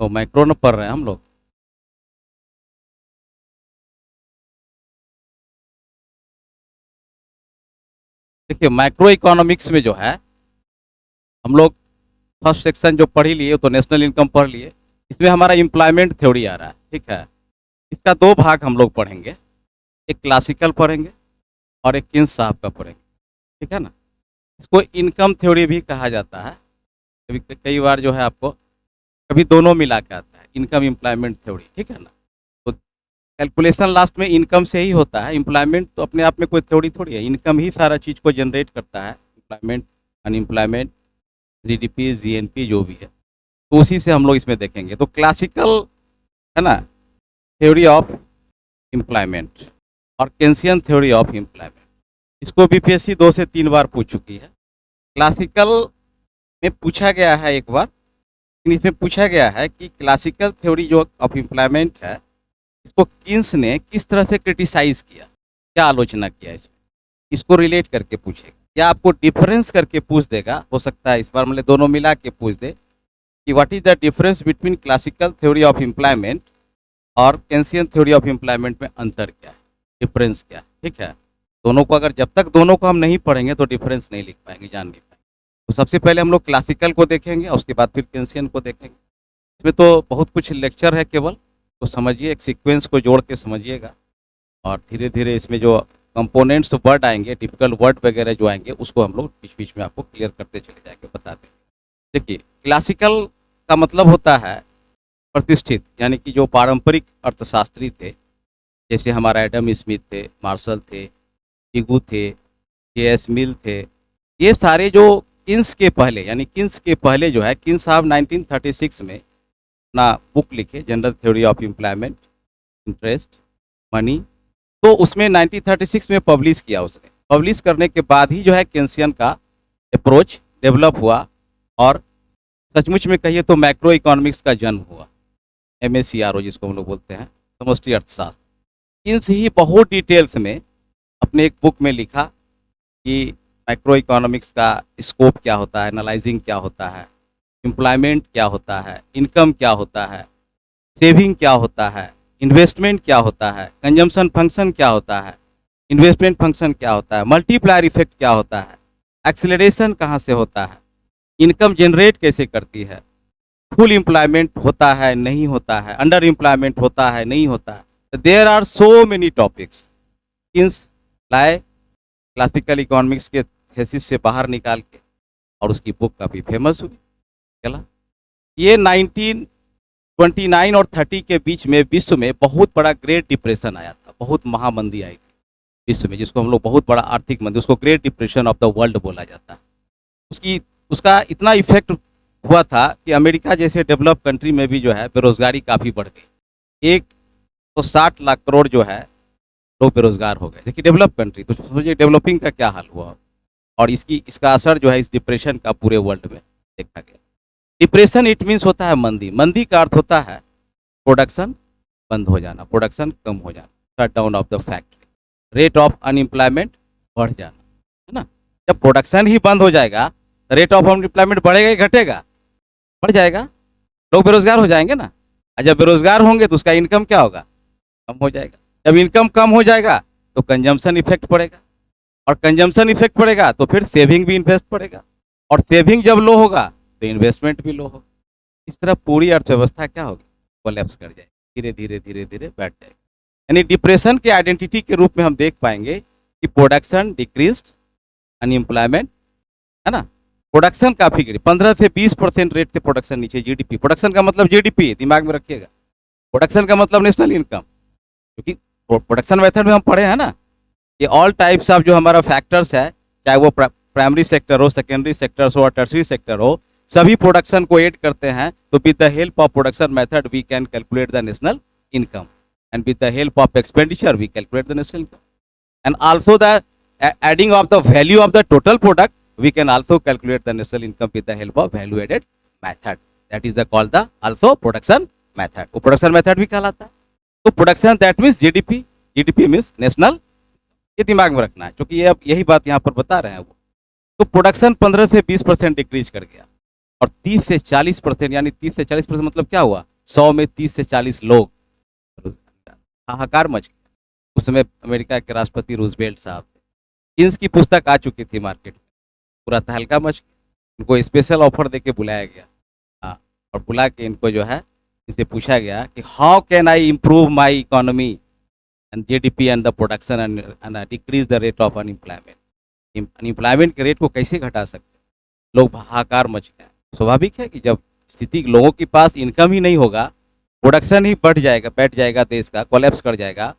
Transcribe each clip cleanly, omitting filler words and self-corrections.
तो माइक्रो न पढ़ रहे हैं हम लोग। देखिए माइक्रो इकोनॉमिक्स में जो है हम लोग फर्स्ट सेक्शन जो पढ़ ही लिए तो नेशनल इनकम पढ़ लिए। इसमें हमारा एम्प्लॉयमेंट थ्योरी आ रहा है, ठीक है। इसका दो भाग हम लोग पढ़ेंगे, एक क्लासिकल पढ़ेंगे और एक किन्स साहब का पढ़ेंगे, ठीक है ना। इसको इनकम थ्योरी भी कहा जाता है। कभी कई बार जो है आपको कभी दोनों मिला के आता है, इनकम एम्प्लॉयमेंट थ्योरी, ठीक है ना। तो कैलकुलेशन लास्ट में इनकम से ही होता है। एम्प्लॉयमेंट तो अपने आप में कोई थ्योरी थोड़ी है, इनकम ही सारा चीज़ को जनरेट करता है। एम्प्लॉयमेंट, अनएम्प्लॉयमेंट, जीडीपी, जीएनपी जो भी है, तो उसी से हम लोग इसमें देखेंगे। तो क्लासिकल है ना थ्योरी ऑफ एम्प्लॉयमेंट और केंसियन थ्योरी ऑफ एम्प्लॉयमेंट, इसको बीपीएससी 2 से 3 बार पूछ चुकी है। क्लासिकल में पूछा गया है एक बार, लेकिन इसमें पूछा गया है कि क्लासिकल थ्योरी जो ऑफ एम्प्लॉयमेंट है, इसको किन्स ने किस तरह से क्रिटिसाइज किया, क्या आलोचना किया इसमें, इसको रिलेट करके पूछेगा। या आपको डिफरेंस करके पूछ देगा, हो सकता है इस बार मतलब दोनों मिला के पूछ दे कि what is the difference between classical theory of employment और केंसियन थ्योरी ऑफ एम्प्लॉयमेंट में अंतर क्या है, डिफरेंस क्या है, ठीक है। दोनों को अगर जब तक दोनों को हम नहीं पढ़ेंगे तो डिफरेंस नहीं लिख पाएंगे, जान नहीं पाएंगे। तो सबसे पहले हम लोग क्लासिकल को देखेंगे और उसके बाद फिर केंसियन को देखेंगे। इसमें तो बहुत कुछ लेक्चर है केवल, तो समझिए, एक सीक्वेंस को जोड़ के समझिएगा और धीरे धीरे इसमें जो कंपोनेंट्स वर्ड आएंगे, टिपिकल वर्ड वगैरह जो आएंगे, उसको हम लोग बीच बीच में आपको क्लियर करते चले जाएंगे, बता देंगे। देखिए क्लासिकल का मतलब होता है प्रतिष्ठित, यानी कि जो पारंपरिक अर्थशास्त्री थे, जैसे हमारा एडम स्मिथ थे, मार्शल थे, टिगू थे, जे.एस. मिल थे, ये सारे जो किन्स के पहले, यानी किन्स के पहले जो है, किन्स साहब 1936 में अपना बुक लिखे, general theory of employment, interest, money. तो उसमें 1936 में पब्लिश किया उसने। पब्लिश करने के बाद ही जो है केंसियन का अप्रोच डेवलप हुआ और सचमुच में कहिए तो मैक्रो इकोनॉमिक्स का जन्म हुआ, MACRO जिसको हम लोग बोलते हैं, समष्टि अर्थशास्त्र। किन्स ही बहुत डिटेल्स में अपने एक बुक में लिखा कि मैक्रो इकोनॉमिक्स का स्कोप क्या होता है, एनालाइजिंग क्या होता है, एम्प्लॉयमेंट क्या होता है, इनकम क्या होता है, सेविंग क्या होता है, इन्वेस्टमेंट क्या होता है, कंजम्पशन फंक्शन क्या होता है, इन्वेस्टमेंट फंक्शन क्या होता है, मल्टीप्लायर इफेक्ट क्या होता है, एक्सेलरेशन कहाँ से होता है, इनकम जनरेट कैसे करती है, फुल एम्प्लॉयमेंट होता है नहीं होता है, अंडर एम्प्लॉयमेंट होता है नहीं होता है। There are so many topics. Keynes लाए क्लासिकल इकोनॉमिक्स के थेसिस से बाहर निकाल के और उसकी बुक काफ़ी फेमस हुई, चला। ये 1929 और 30 के बीच में विश्व में बहुत बड़ा ग्रेट डिप्रेशन आया था, बहुत महामंदी आई थी विश्व में, जिसको हम लोग बहुत बड़ा आर्थिक मंदी, उसको great depression of the world बोला जाता है। उसका इतना इफेक्ट हुआ था कि अमेरिका जैसे डेवलप कंट्री में भी जो है बेरोजगारी काफ़ी बढ़ गई। 160 लाख करोड़ जो है लोग बेरोजगार हो गए। देखिए डेवलप कंट्री, तो सोचिए डेवलपिंग का क्या हाल हुआ। और इसका असर जो है इस डिप्रेशन का पूरे वर्ल्ड में देखा गया। डिप्रेशन इट मीन्स होता है मंदी। मंदी का अर्थ होता है प्रोडक्शन बंद हो जाना, प्रोडक्शन कम हो जाना, shut down of the factory, rate of unemployment बढ़ जाना, है ना। जब प्रोडक्शन ही बंद हो जाएगा, रेट ऑफ अनएम्प्लॉयमेंट बढ़ेगा ही घटेगा? बढ़ जाएगा, लोग बेरोजगार हो जाएंगे ना। और जब बेरोजगार होंगे तो उसका इनकम क्या होगा? कम हो जाएगा। जब इनकम कम हो जाएगा तो कंजम्पशन इफेक्ट पड़ेगा, और कंजम्पशन इफेक्ट पड़ेगा तो फिर सेविंग भी इन्वेस्ट पड़ेगा, और सेविंग जब लो होगा तो इन्वेस्टमेंट भी लो होगा। इस तरह पूरी अर्थव्यवस्था क्या होगी? कोलैप्स कर जाएगी, धीरे धीरे धीरे धीरे बैठ जाएगी। यानी डिप्रेशन के आइडेंटिटी के रूप में हम देख पाएंगे कि प्रोडक्शन डिक्रीज्ड, अनएम्प्लॉयमेंट, है ना, प्रोडक्शन काफी गिरी, 15 से 20% रेट से प्रोडक्शन नीचे। जीडीपी, प्रोडक्शन का मतलब जीडीपी, दिमाग में रखिएगा। प्रोडक्शन का मतलब नेशनल इनकम, क्योंकि प्रोडक्शन मेथड में हम पढ़े हैं ना, ये ऑल टाइप्स ऑफ जो हमारा फैक्टर्स है, चाहे वो प्राइमरी सेक्टर हो, सेकेंडरी सेक्टर हो और टर्सरी सेक्टर हो, सभी प्रोडक्शन को ऐड करते हैं। तो with the help of production method we can calculate the national income, and with the help of expenditure we calculate the national income, and also the adding of the value of the total product we can also calculate the national income with the help of value added method, that is the called the also production method। वो production method भी कहलाता है। तो production that means GDP, GDP means national, ये दिमाग में रखना है, क्योंकि ये अब यही बात यहाँ पर बता रहे हैं वो। तो प्रोडक्शन 15 से 20% डिक्रीज कर गया, और 30 से 40%, यानी 30 से 40% मतलब क्या हुआ, 100 में 30 से 40 लोग, हाहाकार मच गया। उस समय अमेरिका के राष्ट्रपति रूजवेल्ट साहब थे, किन्स की पुस्तक आ चुकी थी मार्केट में, पूरा तहलका मच गया। उनको स्पेशल ऑफर देके बुलाया गया, हाँ, और बुला के इनको जो है, इनसे पूछा गया कि how can I improve my economy and GDP and the production and decrease the rate of unemployment, unemployment के रेट को कैसे घटा सकते हैं। लोग हाहाकार मच गया। स्वाभाविक है कि जब स्थिति लोगों के पास इनकम ही नहीं होगा, प्रोडक्शन ही बढ़ जाएगा, बैठ जाएगा, देश का कोलैप्स कर जाएगा,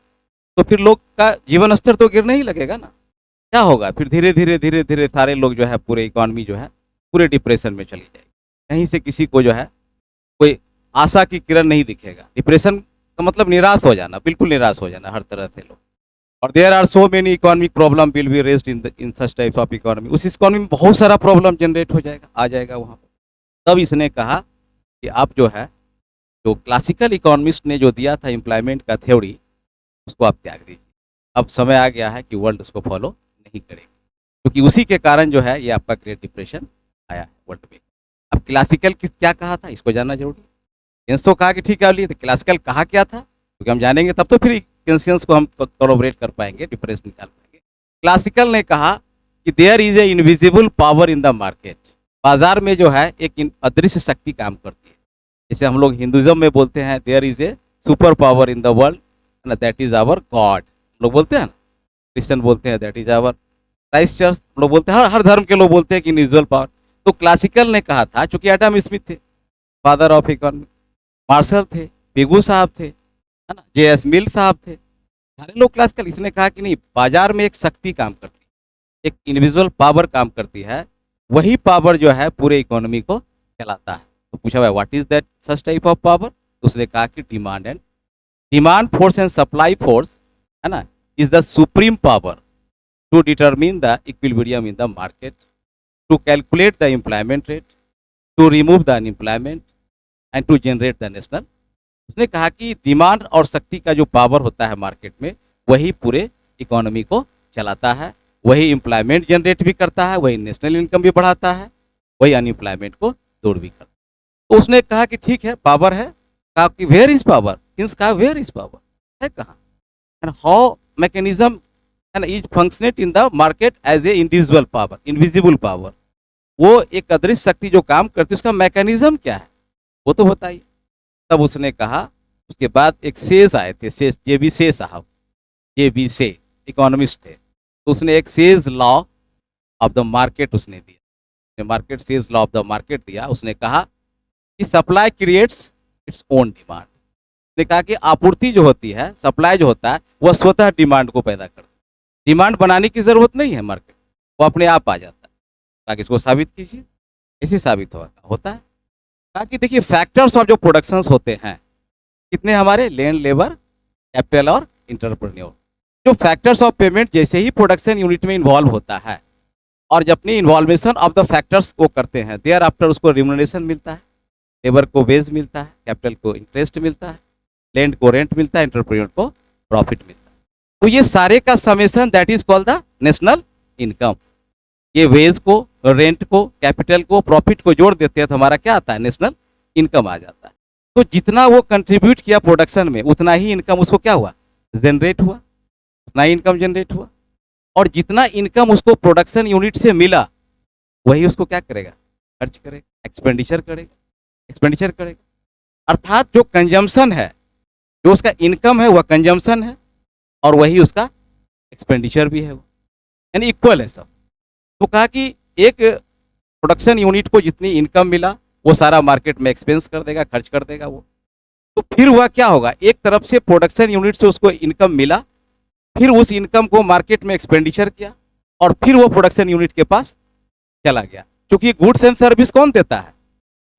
तो फिर लोग का जीवन स्तर तो गिरने ही लगेगा ना। क्या होगा फिर, धीरे धीरे धीरे धीरे सारे लोग जो है, पूरे इकोनॉमी जो है पूरे डिप्रेशन में चली जाएगी। कहीं से किसी को जो है कोई आशा की किरण नहीं दिखेगा। डिप्रेशन का मतलब निराश हो जाना, बिल्कुल निराश हो जाना हर तरह से लोग। और there are so many economic problem will be raised in such types of economy. उस इकोनॉमी में बहुत सारा प्रॉब्लम जनरेट हो जाएगा, आ जाएगा वहाँ पर। तब इसने कहा कि आप जो है, जो क्लासिकल इकोनॉमिस्ट ने जो दिया था एम्प्लॉयमेंट का थ्योरी, उसको आप त्याग दीजिए। अब समय आ गया है कि वर्ल्ड उसको फॉलो नहीं करेगी, क्योंकि उसी के कारण जो है ये आपका ग्रेट डिप्रेशन आया है वर्ल्ड में। अब क्लासिकल क्या कहा था, इसको जानना जरूरी है। केंस तो कहा कि ठीक है, तो क्लासिकल कहा क्या था, क्योंकि हम जानेंगे तब तो फिर केंसियंस को हम कोलैबोरेट कर पाएंगे, डिफरेंस निकाल पाएंगे। क्लासिकल ने कहा कि there is a invisible power in the market. बाजार में जो है एक अदृश्य शक्ति काम करती है। जैसे हम लोग हिंदुइज्म में बोलते हैं there is a super power in the world, ना दैट इज आवर गॉड, लोग बोलते हैं ना। क्रिश्चियन बोलते हैं that is our Christ church, लोग बोलते हैं, हर धर्म के लोग बोलते हैं कि इनविजिबल पावर। तो क्लासिकल ने कहा था, चूंकि एडम स्मिथ थे फादर ऑफ इकोनॉमी, मार्शल थे, पिगू साहब थे, है ना, जे.एस. मिल साहब थे, सारे लोग क्लासिकल। इसने कहा कि नहीं, बाजार में एक शक्ति काम करती है, एक इनविजिबल पावर काम करती है, वही पावर जो है पूरे इकोनॉमी को चलाता है। तो पूछा भाई what is that such type of power, उसने कहा कि demand force and supply force, है ना, is the supreme power to determine the equilibrium in the market, to calculate the employment rate, to remove the unemployment and to generate the national. उसने कहा कि demand और शक्ति का जो power होता है मार्केट में, वही पूरे इकोनॉमी को चलाता है, वही एम्प्लॉयमेंट जनरेट भी करता है, वही नेशनल इनकम भी बढ़ाता है, वही अनएम्प्लॉयमेंट को दूर भी करता है। तो उसने कहा कि ठीक है, पावर है। कहा कि वेयर इज पावर, मीन्स कहा वेयर इज पावर, है कहाँ, and how mechanism and is functionate in the market as a individual power, invisible power. वो एक अदृश्य शक्ति जो काम करती है, उसका मैकेनिज्म क्या है वो तो बताइए। तब उसने कहा, उसके बाद एक सेज आए थे, सेज जे.बी. से साहब, जे.बी. से इकोनॉमिस्ट थे, तो उसने एक says law of the market उसने दिया, market says law of the market दिया। उसने कहा कि supply creates its own demand. उसने कहा कि आपूर्ति जो होती है, सप्लाई जो होता है, वह स्वतः डिमांड को पैदा करता है, डिमांड बनाने की जरूरत नहीं है, मार्केट वो अपने आप आ जाता है। ताकि इसको साबित कीजिए, ऐसे साबित होता है। ताकि देखिए फैक्टर्स ऑफ जो प्रोडक्शंस होते हैं कितने हमारे, लैंड, लेबर, कैपिटल और इंटरप्रेन्योर। जो फैक्टर्स ऑफ पेमेंट जैसे ही प्रोडक्शन यूनिट में इन्वॉल्व होता है और जब अपनी इन्वॉल्वेशन ऑफ द फैक्टर्स को करते हैं, देयर आफ्टर उसको रिम्यूनरेशन मिलता है, लेबर को वेज मिलता है, कैपिटल को इंटरेस्ट मिलता है, लैंड को रेंट मिलता है, इंटरप्रेन्योर को प्रॉफिट मिलता है। तो ये सारे का summation that is called the national income. ये वेज को, रेंट को, कैपिटल को, प्रॉफिट को जोड़ देते हैं तो हमारा क्या आता है, नेशनल इनकम आ जाता है। तो जितना वो कंट्रीब्यूट किया प्रोडक्शन में, उतना ही इनकम उसको क्या हुआ, जनरेट हुआ, उतना ही इनकम जनरेट हुआ। और जितना इनकम उसको प्रोडक्शन यूनिट से मिला, वही उसको क्या करेगा, खर्च करेगा, एक्सपेंडिचर करेगा। अर्थात जो कंजम्पशन है, जो उसका इनकम है वह कंजम्पशन है, और वही उसका एक्सपेंडिचर भी है, वो यानी इक्वल है सब। तो कहा कि एक प्रोडक्शन यूनिट को जितनी इनकम मिला, वो सारा मार्केट में एक्सपेंस कर देगा, खर्च कर देगा वो। तो फिर वह क्या होगा, एक तरफ से प्रोडक्शन यूनिट से उसको इनकम मिला, फिर उस इनकम को मार्केट में एक्सपेंडिचर किया, और फिर वो प्रोडक्शन यूनिट के पास चला गया। क्योंकि गुड्स एंड सर्विस कौन देता है,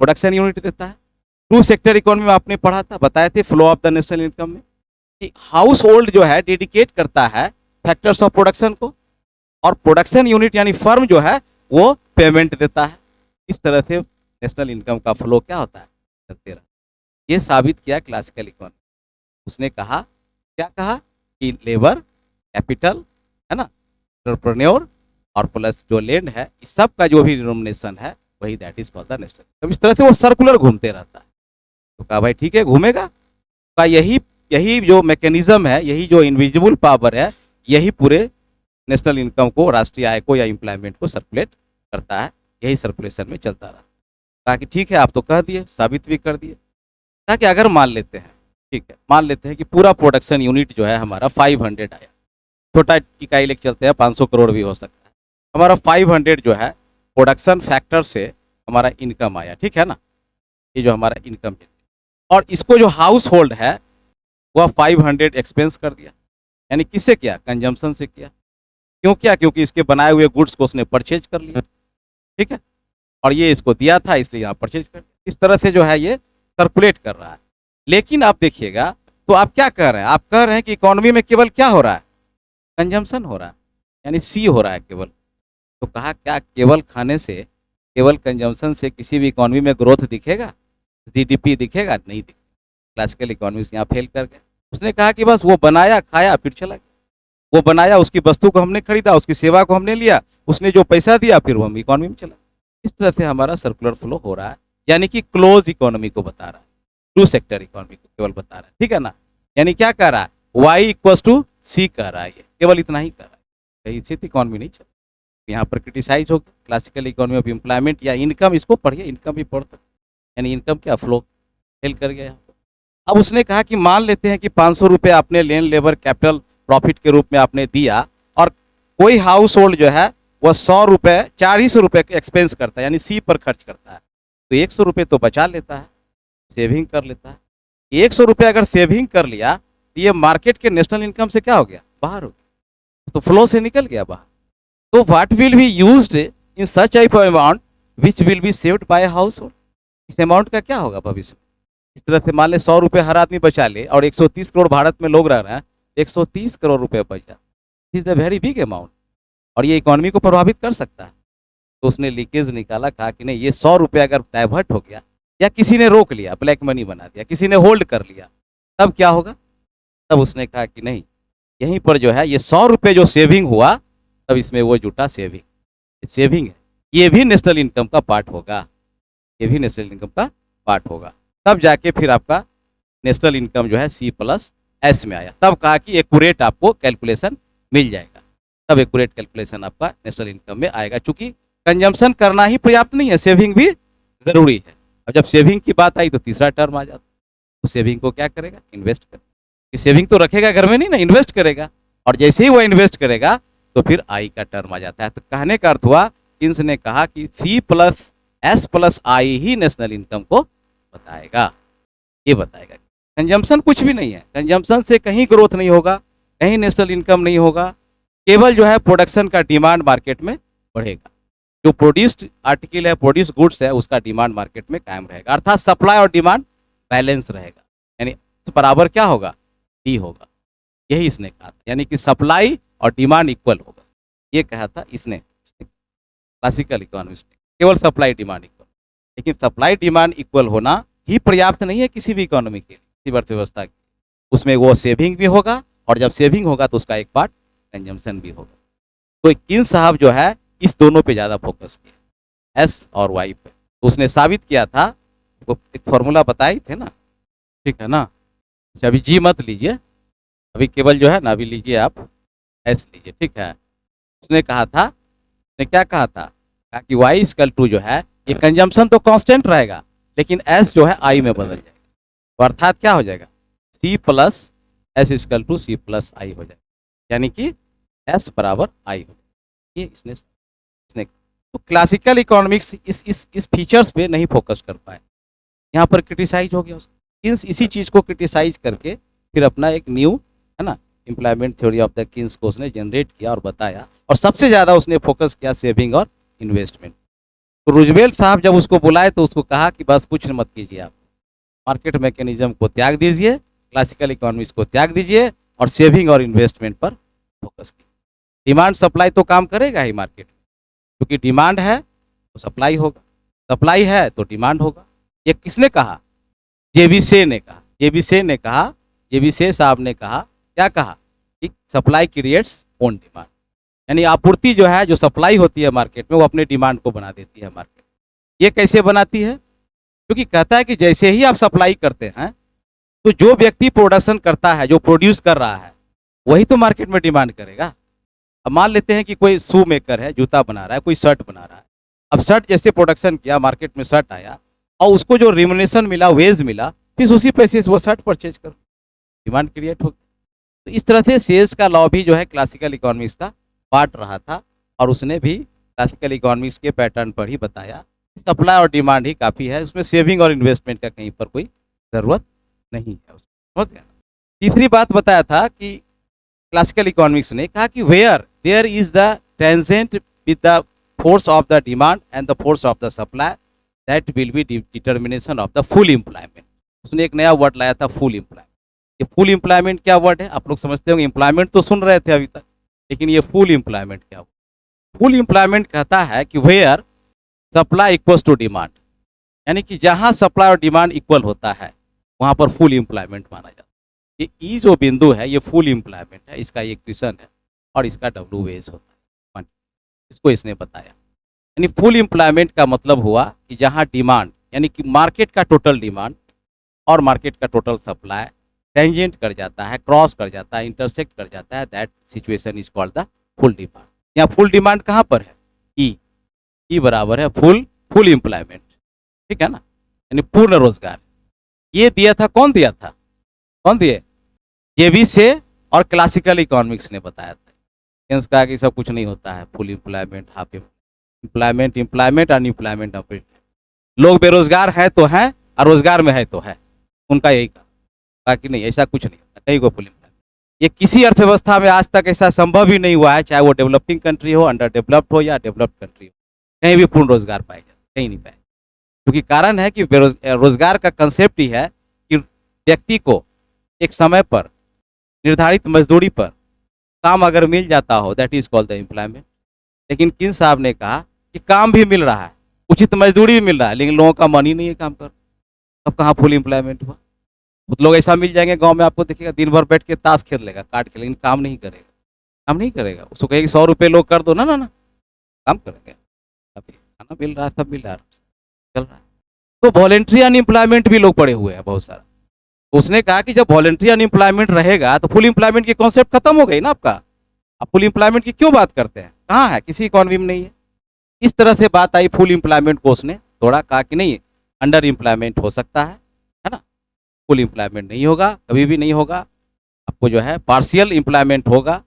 प्रोडक्शन यूनिट देता है। टू सेक्टर इकोनॉमी में आपने पढ़ा था, बताए थे flow of the national income में, कि हाउस होल्ड जो है डेडिकेट करता है फैक्टर्स ऑफ प्रोडक्शन को, और प्रोडक्शन यूनिट यानी फर्म जो है वो पेमेंट देता है। इस तरह से नेशनल इनकम का फ्लो क्या होता है, चलते रहा। ये साबित किया क्लासिकल इकोनॉमी। उसने कहा, क्या कहा कि लेबर, कैपिटल, है ना, एंटरप्रेन्योर और प्लस जो लैंड है, इस सब का जो भी डिनोमिनेशन है वही that is called the national. अब इस तरह से वो सर्कुलर घूमते रहता है। तो कहा भाई ठीक है घूमेगा, का यही यही जो मैकेनिज्म है, यही जो इनविजिबल पावर है, यही पूरे नेशनल इनकम को, राष्ट्रीय आय को या एम्प्लॉयमेंट को सर्कुलेट करता है। यही सर्कुलेशन में चलता रहा। कहा कि ठीक है आप तो कह दिए, साबित भी कर दिए। कहा कि अगर मान लेते हैं, ठीक है मान लेते हैं कि पूरा प्रोडक्शन यूनिट जो है हमारा 500 आया, छोटा इकाई लेके चलते हैं 500 करोड़ भी हो सकता है, हमारा 500 जो है प्रोडक्शन फैक्टर से हमारा इनकम आया, ठीक है ना, ये जो हमारा इनकम है, और इसको जो हाउस होल्ड है वह 500 एक्सपेंस कर दिया, यानी किससे किया, कंजम्पशन से किया। क्यों किया, क्योंकि इसके बनाए हुए गुड्स को उसने परचेज कर लिया, ठीक है, और ये इसको दिया था इसलिए यहाँ परचेज कर लिया। इस तरह से जो है ये सर्कुलेट कर रहा है। लेकिन आप देखिएगा तो आप क्या कह रहे हैं, आप कह रहे हैं कि इकोनॉमी में केवल क्या हो रहा है, कंजम्पशन हो रहा है, यानी सी हो रहा है केवल। तो कहा क्या केवल खाने से, केवल कंजम्पशन से किसी भी इकोनॉमी में ग्रोथ दिखेगा, जीडीपी दिखेगा, नहीं दिखेगा। क्लासिकल इकोनॉमिक्स यहाँ फेल कर गए। उसने कहा कि बस वो बनाया खाया फिर चला गया, वो बनाया उसकी वस्तु को हमने खरीदा, उसकी सेवा को हमने लिया, उसने जो पैसा दिया फिर वो हम इकोनॉमी में चला। इस तरह से हमारा सर्कुलर फ्लो हो रहा है, यानी कि क्लोज इकोनॉमी को बता रहा है, टू सेक्टर इकोनॉमी को केवल बता रहा है, ठीक है ना। यानी क्या कह रहा है, वाई इक्वल्स टू सी कह रहा है, ये केवल इतना ही कर रहा है, कहीं से इकोनॉमी नहीं चल। यहाँ पर क्रिटिसाइज हो क्लासिकल इकोनॉमी ऑफ एम्प्लॉयमेंट या इनकम, इसको पढ़िए, इनकम भी पढ़ते, यानी इनकम क्या फ्लो फेल कर गया। अब उसने कहा कि मान लेते हैं कि 500 रुपये आपने लैंड लेबर कैपिटल प्रॉफिट के रूप में आपने दिया, और कोई हाउस होल्ड जो है वह 100 रुपये 400 रुपये एक्सपेंस करता है, यानी सी पर खर्च करता है, तो 100 रुपये तो बचा लेता है, सेविंग कर लेता है। 100 रुपये अगर सेविंग कर लिया तो ये मार्केट के नेशनल इनकम से क्या हो गया, बाहर हो गया, तो फ्लो से निकल गया बाहर। तो what will be used in such type of amount which will be saved by house hold, इस अमाउंट का क्या होगा भविष्य में। इस तरह से मान ले 100 रुपये हर आदमी बचा ले, और 130 करोड़ भारत में लोग रह रहे हैं, 130 करोड़ रुपये बचा, is the very big amount, और ये इकोनॉमी को प्रभावित कर सकता है। तो उसने लीकेज निकाला, कहा कि नहीं, ये 100 रुपये अगर डाइवर्ट हो गया या किसी ने रोक लिया, ब्लैक मनी बना दिया, किसी ने होल्ड कर लिया, तब क्या होगा। तब उसने कहा कि नहीं, यहीं पर जो है ये 100 रुपये जो सेविंग हुआ, तब इसमें वो जुटा सेविंग, सेविंग है, ये भी नेशनल इनकम का पार्ट होगा, ये भी नेशनल इनकम का पार्ट होगा। तब जाके फिर आपका नेशनल इनकम जो है C+S में आया। तब कहा कि एक्यूरेट आपको कैलकुलेशन मिल जाएगा, तब एक्यूरेट कैलकुलेशन आपका नेशनल इनकम में आएगा। चूंकि कंजम्पशन करना ही पर्याप्त नहीं है, सेविंग भी जरूरी है। और जब सेविंग की बात आई तो तीसरा टर्म आ जाता, तो सेविंग को क्या करेगा, इन्वेस्ट करेगा। सेविंग तो रखेगा घर में नहीं ना, इन्वेस्ट करेगा, और जैसे ही वो इन्वेस्ट करेगा तो फिर आई का टर्म आ जाता है। तो कहने का अर्थ हुआ, किन्स ने कहा कि C+S+I ही नेशनल इनकम को बताएगा, ये बताएगा। कंजम्पशन कुछ भी नहीं है, कंजम्पशन से कहीं ग्रोथ नहीं होगा, कहीं नेशनल इनकम नहीं होगा, केवल जो है प्रोडक्शन का डिमांड मार्केट में बढ़ेगा, जो प्रोड्यूस्ड आर्टिकल है, प्रोड्यूस गुड्स है, उसका डिमांड मार्केट में कायम रहेगा, अर्थात सप्लाई और डिमांड बैलेंस रहेगा, यानी बराबर क्या होगा, डी होगा। यही इसने कहा था, यानी कि सप्लाई और डिमांड इक्वल होगा, ये कहा था इसने क्लासिकल इकोनॉमिस्ट ने, केवल सप्लाई डिमांड इक्वल। लेकिन सप्लाई डिमांड इक्वल होना ही पर्याप्त नहीं है किसी भी इकोनॉमी के लिए, किसी अर्थव्यवस्था के, उसमें वो सेविंग भी होगा, और जब सेविंग होगा तो उसका एक पार्ट कंजम्पशन भी होगा। तो किन्स साहब जो है इस दोनों पे ज़्यादा फोकस किया, एस और वाई पे। तो उसने साबित किया था, वो एक फॉर्मूला बताए थे ना, ठीक है ना। अच्छा अभी जी मत लीजिए, अभी केवल जो है ना, अभी लीजिए आप एस लीजिए, ठीक है। उसने कहा था, उसने क्या कहा था, कहा कि वाई इक्वल टू जो है, ये कंजम्पशन तो कांस्टेंट रहेगा, लेकिन एस जो है आई में बदल जाएगा, तो अर्थात क्या हो जाएगा, C+S इक्वल टू C+I हो जाएगा, यानी कि एस बराबर आई हो जाएगा। ये इसने तो क्लासिकल इकोनॉमिक्स इस फीचर्स पे नहीं फोकस कर पाए, यहाँ पर क्रिटिसाइज हो गया उसको। इसी चीज़ को क्रिटिसाइज करके फिर अपना एक न्यू है ना employment theory of the Keynes को उसने जनरेट किया और बताया, और सबसे ज़्यादा उसने फोकस किया सेविंग और इन्वेस्टमेंट। तो रूजवेल्ट साहब जब उसको बुलाए तो उसको कहा कि बस कुछ मत कीजिए, आप मार्केट मैकेनिज्म को त्याग दीजिए, क्लासिकल इकोनॉमिक्स को त्याग दीजिए, और सेविंग और इन्वेस्टमेंट पर फोकस कीजिए। डिमांड सप्लाई तो काम करेगा ही मार्केट में, क्योंकि डिमांड है तो सप्लाई होगा, सप्लाई है तो डिमांड होगा। ये किसने कहा, जेबीसे ने कहा, जेबीसे साहब ने कहा, क्या कहा कि सप्लाई क्रिएट्स ओन डिमांड, यानी आपूर्ति जो है, जो सप्लाई होती है मार्केट में, वो अपने डिमांड को बना देती है मार्केट। ये कैसे बनाती है? क्योंकि कहता है कि जैसे ही आप सप्लाई करते हैं तो जो व्यक्ति प्रोडक्शन करता है, जो प्रोड्यूस कर रहा है, वही तो मार्केट में डिमांड करेगा। अब मान लेते हैं कि कोई शू मेकर है, जूता बना रहा है, कोई शर्ट बना रहा है। अब शर्ट जैसे प्रोडक्शन किया, मार्केट में शर्ट आया और उसको जो रिम्यूनरेशन मिला, वेज मिला, फिर उसी पैसे से वो शर्ट परचेज करो, डिमांड क्रिएट होगी। तो इस तरह से सेल्स का लॉ भी जो है क्लासिकल इकोनॉमिक्स का बांट रहा था और उसने भी क्लासिकल इकोनॉमिक्स के पैटर्न पर ही बताया सप्लाई और डिमांड ही काफ़ी है, उसमें सेविंग और इन्वेस्टमेंट का कहीं पर कोई ज़रूरत नहीं है। समझ गया। तीसरी बात बताया था कि क्लासिकल इकोनॉमिक्स ने कहा कि where there is the tangent with the force of the demand and the force of the supply that will be determination of the full employment. उसने एक नया वर्ड लाया था, फुल एम्प्लॉयमेंट। ये फुल एम्प्लॉयमेंट क्या वर्ड है? आप लोग समझते होंगे, एम्प्लॉयमेंट तो सुन रहे थे अभी तक, लेकिन ये फुल एम्प्लॉयमेंट क्या? फुल एम्प्लॉयमेंट कहता है कि where supply equals to demand, यानी कि जहां सप्लाई और डिमांड इक्वल होता है वहां पर फुल एम्प्लॉयमेंट माना जाता है। ये जो बिंदु है ये फुल एम्प्लॉयमेंट है, इसका एक इक्वेशन है और इसका डब्ल्यू वेज होता है, इसको इसने बताया। यानी फुल एम्प्लॉयमेंट का मतलब हुआ कि जहां डिमांड यानी कि मार्केट का टोटल डिमांड और मार्केट का टोटल सप्लाई टेंजेंट कर जाता है, क्रॉस कर जाता है, इंटरसेक्ट कर जाता है, that situation is called the full demand. यहाँ फुल डिमांड कहाँ पर है? ई बराबर है फुल एम्प्लॉयमेंट, ठीक है ना, यानी पूर्ण रोजगार। ये दिया था, कौन दिया था? कौन दिए? जेबी से और क्लासिकल इकोनॉमिक्स ने बताया था। सेंस कहा कि सब कुछ नहीं होता है, full employment, half employment, employment, unemployment. लोग बेरोजगार है तो हैं और रोजगार में है तो है, उनका यही कहा कि नहीं ऐसा कुछ नहीं होता, कहीं को फुल एम्प्लॉयमेंट। ये किसी अर्थव्यवस्था में आज तक ऐसा संभव ही नहीं हुआ है, चाहे वो डेवलपिंग कंट्री हो, अंडर डेवलप्ड हो या डेवलप्ड कंट्री हो, कहीं भी पूर्ण रोजगार पाया जाए, कहीं नहीं पाया। क्योंकि कारण है कि रोजगार का कंसेप्ट ही है कि व्यक्ति को एक समय पर निर्धारित मजदूरी पर काम अगर मिल जाता हो, that is called the employment. लेकिन किन साहब ने कहा कि काम भी मिल रहा है, उचित मजदूरी भी मिल रहा है, लेकिन लोगों का मन ही नहीं है काम कर, अब कहाँ फुल एम्प्लॉयमेंट हुआ? बहुत लोग ऐसा मिल जाएंगे गांव में, आपको देखिएगा दिन भर बैठ के ताश खेल लेगा, काट के, लेकिन काम नहीं करेगा, काम नहीं करेगा। उसको कहेगी 100 रुपये लोग कर दो ना, ना ना काम करेंगे, अभी खाना मिल रहा है, सब मिल रहा है, चल रहा है। तो वॉलेंट्री अनएम्प्लॉयमेंट भी लोग पड़े हुए हैं बहुत सारा। उसने कहा कि जब वॉलेंट्री अनएम्प्लॉयमेंट रहेगा तो फुल एम्प्लॉयमेंट की कॉन्सेप्ट खत्म हो गई ना आपका। आप फुल एम्प्लॉयमेंट की क्यों बात करते हैं? कहाँ है? किसी इकॉनमी में नहीं है। इस तरह से बात आई फुल एम्प्लॉयमेंट को, उसने थोड़ा कहा कि नहीं, अंडर एम्प्लॉयमेंट हो सकता है ना, फुल एम्प्लॉयमेंट नहीं होगा, कभी भी नहीं होगा। आपको जो है पार्शियल एम्प्लॉयमेंट होगा,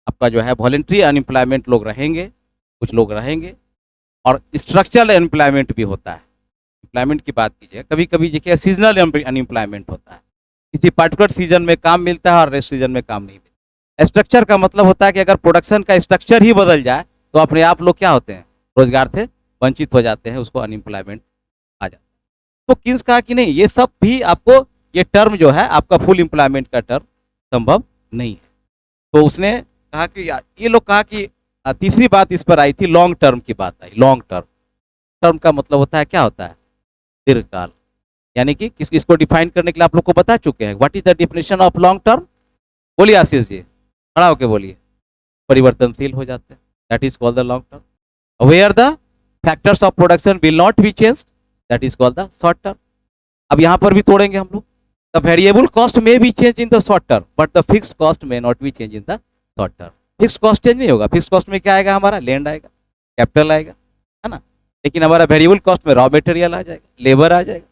आपका जो है वॉलेंट्री अनएम्प्लॉयमेंट लोग रहेंगे, कुछ लोग रहेंगे, और स्ट्रक्चरल अनएम्प्लॉयमेंट भी होता है। एम्प्लॉयमेंट की बात कीजिए, कभी कभी देखिए सीजनल अनएम्प्लॉयमेंट होता है, किसी पर्टिकुलर सीजन में काम मिलता है और रेस्ट सीजन में काम नहीं मिलता। स्ट्रक्चर का मतलब होता है कि अगर प्रोडक्शन का स्ट्रक्चर ही बदल जाए तो अपने आप लोग क्या होते हैं, रोजगार से वंचित हो जाते हैं, उसको अनएम्प्लॉयमेंट आ जाता है। तो किन्स कहा कि नहीं, ये सब भी आपको, ये टर्म जो है आपका फुल एम्प्लॉयमेंट का टर्म संभव नहीं है। तो उसने कहा कि ये लोग कहा कि तीसरी बात इस पर आई थी, लॉन्ग टर्म की बात आई। लॉन्ग टर्म, टर्म का मतलब होता है, क्या होता है? दीर्घकाल। यानी कि इसको डिफाइन करने के लिए आप लोग को बता चुके हैं। What is the definition of long term? बोलिए आशीष जी, खड़ा होके बोलिए। परिवर्तनशील हो जाते हैं, that is called the long term. Where the factors of production will not be change, that is called the short term. अब यहाँ पर भी तोड़ेंगे हम लोग। द वेरिएबल कॉस्ट में be change in the short term but the fixed cost में not be change in the short term. Fixed cost change नहीं होगा। फिक्स्ड कॉस्ट में क्या आएगा? हमारा लैंड आएगा, कैपिटल आएगा, है ना, लेकिन हमारा वेरिएबल कॉस्ट में रॉ मटेरियल आ जाएगा, लेबर आ जाएगा।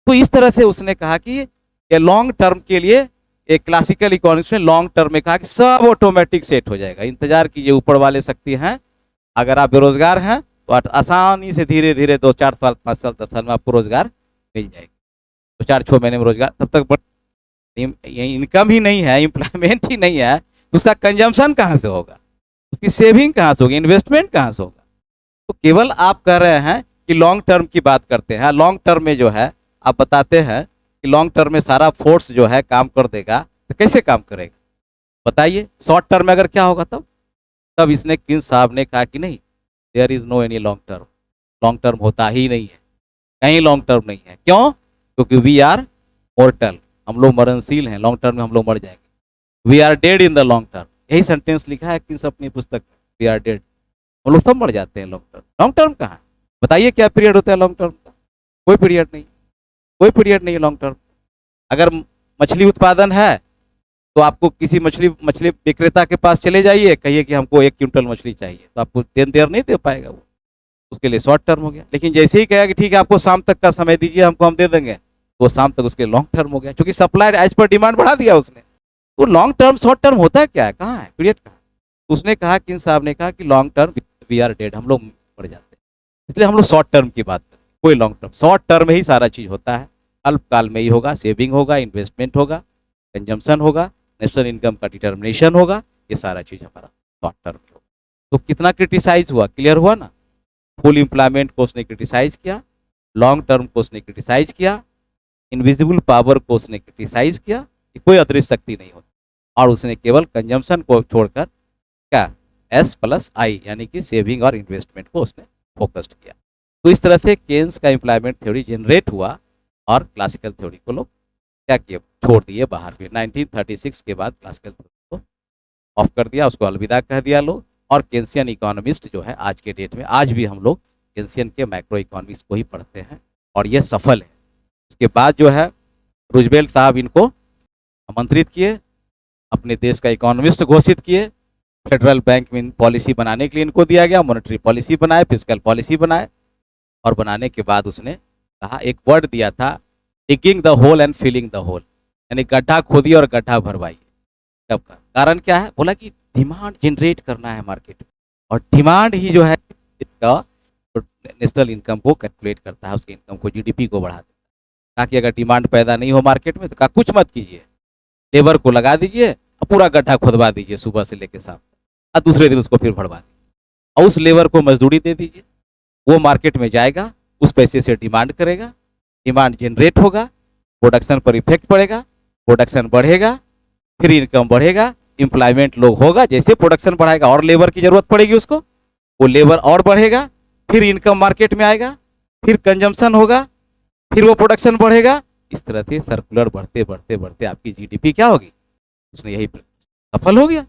तो इस तरह से उसने कहा कि ये लॉन्ग टर्म के लिए, एक क्लासिकल इकोनॉमिक्स ने लॉन्ग टर्म में कहा कि सब ऑटोमेटिक सेट हो जाएगा, इंतजार कीजिए, ऊपर वाले शक्ति हैं। अगर आप बेरोजगार हैं तो आसानी से धीरे धीरे 2-4 साल 5 साल 10 साल में आपको रोजगार मिल जाएगा। 2-4-6 महीने में रोजगार, तब तक इनकम ही नहीं है, एम्प्लॉयमेंट ही नहीं है, तो उसका कंजम्पशन कहाँ से होगा, उसकी सेविंग कहाँ से होगी, इन्वेस्टमेंट कहाँ से होगा? तो केवल आप कह रहे हैं कि लॉन्ग टर्म की बात करते हैं। लॉन्ग टर्म में जो है आप बताते हैं कि लॉन्ग टर्म में सारा फोर्स जो है काम कर देगा, तो कैसे काम करेगा बताइए? शॉर्ट टर्म में अगर क्या होगा तब इसने किन्स साहब ने कहा कि नहीं, there is no any long term, long term होता ही नहीं है, कहीं लॉन्ग टर्म नहीं है। क्यों? क्योंकि वी आर मोर्टल, हम लोग मरणशील हैं, लॉन्ग टर्म में हम लोग मर जाएंगे। We are dead in the long term, यही सेंटेंस लिखा है किन्स अपनी पुस्तक में, वी आर डेड, हम लोग सब मर जाते हैं लॉन्ग टर्म। लॉन्ग टर्म कहाँ? बताइए क्या पीरियड होता है लॉन्ग टर्म का? कोई पीरियड नहीं, कोई पीरियड नहीं है लॉन्ग टर्म। अगर मछली उत्पादन है तो आपको किसी मछली मछली विक्रेता के पास चले जाइए, कहिए कि हमको 1 क्विंटल मछली चाहिए, तो आपको देर नहीं दे पाएगा वो, उसके लिए शॉर्ट टर्म हो गया। लेकिन जैसे ही कहेगा कि ठीक है आपको शाम तक का समय दीजिए, हमको हम दे देंगे, तो शाम तक उसके लॉन्ग टर्म हो गया, क्योंकि सप्लाई एज पर डिमांड बढ़ा दिया उसने। तो लॉन्ग टर्म शॉर्ट टर्म होता है क्या है, कहाँ है पीरियड कहाँ? उसने कहा, किन साहब ने कहा कि long term we are dead, हम लोग मर जाते हैं, इसलिए हम लोग शॉर्ट टर्म की बात करें। कोई लॉन्ग टर्म, शॉर्ट टर्म में ही सारा चीज होता है, अल्पकाल में ही होगा, सेविंग होगा, इन्वेस्टमेंट होगा, कंजम्पशन होगा, नेशनल इनकम का डिटर्मिनेशन होगा, ये सारा चीज हमारा शॉर्ट टर्म होगा। तो कितना क्रिटिसाइज हुआ, क्लियर हुआ ना? फुल एम्प्लॉयमेंट को उसने क्रिटिसाइज किया, लॉन्ग टर्म को उसने क्रिटिसाइज किया, इनविजिबल पावर को उसने क्रिटिसाइज किया कि कोई अदृश्य शक्ति नहीं होती, और उसने केवल कंजम्पशन को छोड़कर क्या S+I यानी कि सेविंग और इन्वेस्टमेंट को उसने फोकस्ड किया। तो इस तरह से केन्स का एम्प्लॉयमेंट थ्योरी जनरेट हुआ और क्लासिकल थ्योरी को लोग क्या किए, छोड़ दिए बाहर भी। 1936 के बाद क्लासिकल थ्योरी को ऑफ कर दिया, उसको अलविदा कह दिया लोग, और केन्सियन इकोनॉमिस्ट जो है आज के डेट में, आज भी हम लोग केन्सियन के मैक्रो इकोनॉमिक्स को ही पढ़ते हैं, और ये सफल है। उसके बाद जो है रूजवेल्ट साहब इनको आमंत्रित किए, अपने देश का इकोनॉमिस्ट घोषित किए, फेडरल बैंक में पॉलिसी बनाने के लिए इनको दिया गया, मॉनेटरी पॉलिसी बनाए, फिस्कल पॉलिसी बनाए, और बनाने के बाद उसने कहा, एक वर्ड दिया था, digging the hole and filling the hole, यानी गड्ढा खोदिए और गड्ढा भरवाइए। तब का कारण क्या है, बोला कि डिमांड जनरेट करना है मार्केट में, और डिमांड ही जो है इसका नेशनल इनकम को कैलकुलेट करता है, उसके इनकम को, जीडीपी को बढ़ा देता है। ताकि अगर डिमांड पैदा नहीं हो मार्केट में तो कहा कुछ मत कीजिए, लेबर को लगा दीजिए और पूरा गड्ढा खुदवा दीजिए सुबह से लेकर शाम, और दूसरे दिन उसको फिर भरवा दीजिए, और उस लेबर को मजदूरी दे दीजिए, वो मार्केट में जाएगा, उस पैसे से डिमांड करेगा, डिमांड जनरेट होगा, प्रोडक्शन पर इफेक्ट पड़ेगा, प्रोडक्शन बढ़ेगा, फिर इनकम बढ़ेगा, एम्प्लॉयमेंट लोग होगा, जैसे प्रोडक्शन बढ़ाएगा और लेबर की जरूरत पड़ेगी उसको, वो लेबर और बढ़ेगा, फिर इनकम मार्केट में आएगा, फिर कंजम्पशन होगा, फिर वो प्रोडक्शन बढ़ेगा, इस तरह से सर्कुलर बढ़ते बढ़ते बढ़ते आपकी जीडीपी क्या होगी, उसने यही सफल हो गया,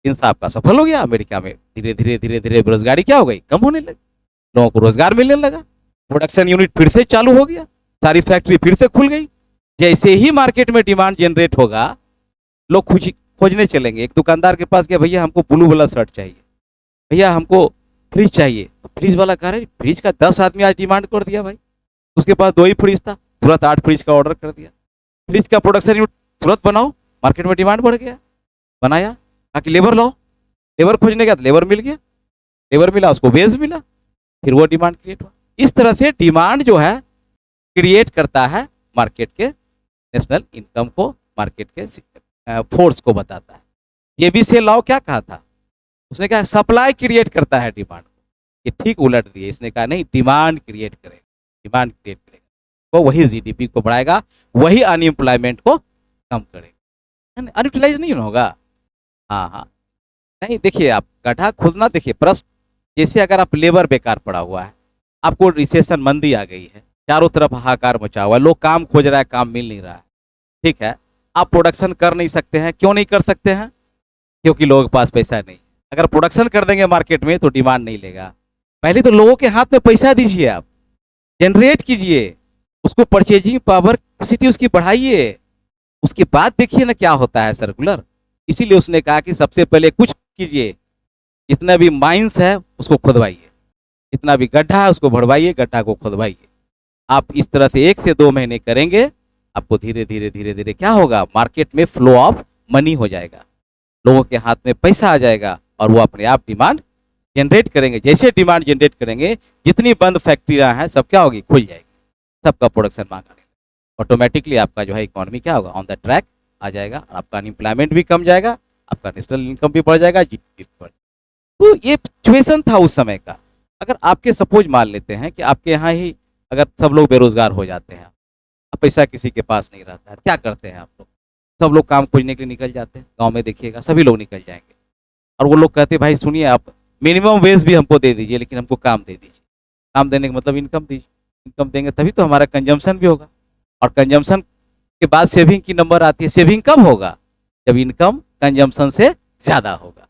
इंसाफ का सफल हो गया। अमेरिका में धीरे धीरे धीरे धीरे बेरोजगारी क्या हो गई, कम होने लगी, लोगों को रोजगार मिलने लगा, प्रोडक्शन यूनिट फिर से चालू हो गया, सारी फैक्ट्री फिर से खुल गई। जैसे ही मार्केट में डिमांड जनरेट होगा, लोग खोजने चलेंगे। एक दुकानदार के पास गया, भैया हमको ब्लू वाला शर्ट चाहिए, भैया हमको फ्रिज चाहिए, तो फ्रिज वाला कह रहा है फ्रिज का 10 आदमी आज डिमांड कर दिया भाई, उसके पास 2 ही फ्रिज था, तुरंत 8 फ्रिज का ऑर्डर कर दिया, फ्रिज का प्रोडक्शन यूनिट तुरंत बनाओ, मार्केट में डिमांड बढ़ गया, बनाया, ताकि लेबर लाओ, लेबर खोजने गया तो लेबर मिल गया, लेबर मिला उसको वेज मिला, फिर वो डिमांड क्रिएट हुआ। इस तरह से डिमांड जो है क्रिएट करता है मार्केट के नेशनल इनकम को, मार्केट के फोर्स को बताता है। ये भी से लॉ क्या कहा था, उसने कहा सप्लाई क्रिएट करता है डिमांड को, ये ठीक उलट दिए, इसने कहा नहीं, डिमांड क्रिएट करेगा, डिमांड क्रिएट करेगा, तो वही जीडीपी को बढ़ाएगा, वही अनएम्प्लॉयमेंट को कम करेगा, अनयूटिलाइज नहीं होगा। हाँ हाँ, नहीं देखिए, आप गड्ढा खोदना, देखिए प्रश्न, जैसे अगर आप लेबर बेकार पड़ा हुआ है, आपको रिसेशन मंदी आ गई है, चारों तरफ हाहाकार मचा हुआ है, लोग काम खोज रहा है, काम मिल नहीं रहा है, ठीक है, आप प्रोडक्शन कर नहीं सकते हैं, क्यों नहीं कर सकते हैं, क्योंकि लोगों के पास पैसा नहीं। अगर प्रोडक्शन कर देंगे मार्केट में तो डिमांड नहीं लेगा, पहले तो लोगों के हाथ में पैसा दीजिए, आप जनरेट कीजिए, उसको परचेजिंग पावर कैपेसिटी उसकी बढ़ाइए, उसके बाद देखिए ना क्या होता है सर्कुलर। इसीलिए उसने कहा कि सबसे पहले कुछ कीजिए, जितना भी माइंस है उसको खुदवाइए, जितना भी गड्ढा है उसको भरवाइए, गड्ढा को खुदवाइए। आप इस तरह से 1 से 2 महीने करेंगे, आपको धीरे धीरे धीरे धीरे क्या होगा, मार्केट में फ्लो ऑफ मनी हो जाएगा, लोगों के हाथ में पैसा आ जाएगा, और वो अपने आप डिमांड जनरेट करेंगे। जैसे डिमांड जनरेट करेंगे, जितनी बंद फैक्ट्रियां हैं सब क्या होगी, खुल जाएगी, सबका प्रोडक्शन मांगा, ऑटोमेटिकली आपका जो है इकोनॉमी क्या होगा, ऑन द ट्रैक आ जाएगा, आपका अनएम्प्लॉयमेंट भी कम जाएगा, आपका नेशनल इनकम भी बढ़ जाएगा, जीडीपी भी बढ़। तो ये सिचुएशन था उस समय का। अगर आपके सपोज मान लेते हैं कि आपके यहाँ ही अगर सब लोग बेरोजगार हो जाते हैं, अब पैसा किसी के पास नहीं रहता है, क्या करते हैं आप लोग, सब लोग काम खोजने के लिए निकल जाते हैं, गांव में देखिएगा सभी लोग निकल जाएंगे, और वो लोग कहते हैं भाई सुनिए, आप मिनिमम वेज भी हमको दे दीजिए, लेकिन हमको काम दे दीजिए। काम देने का मतलब इनकम दीजिए, इनकम देंगे तभी तो हमारा कंजम्पशन भी होगा, और कंजम्पशन के बाद सेविंग की नंबर आती है। सेविंग कब होगा, जब इनकम कंजम्पशन से ज्यादा होगा,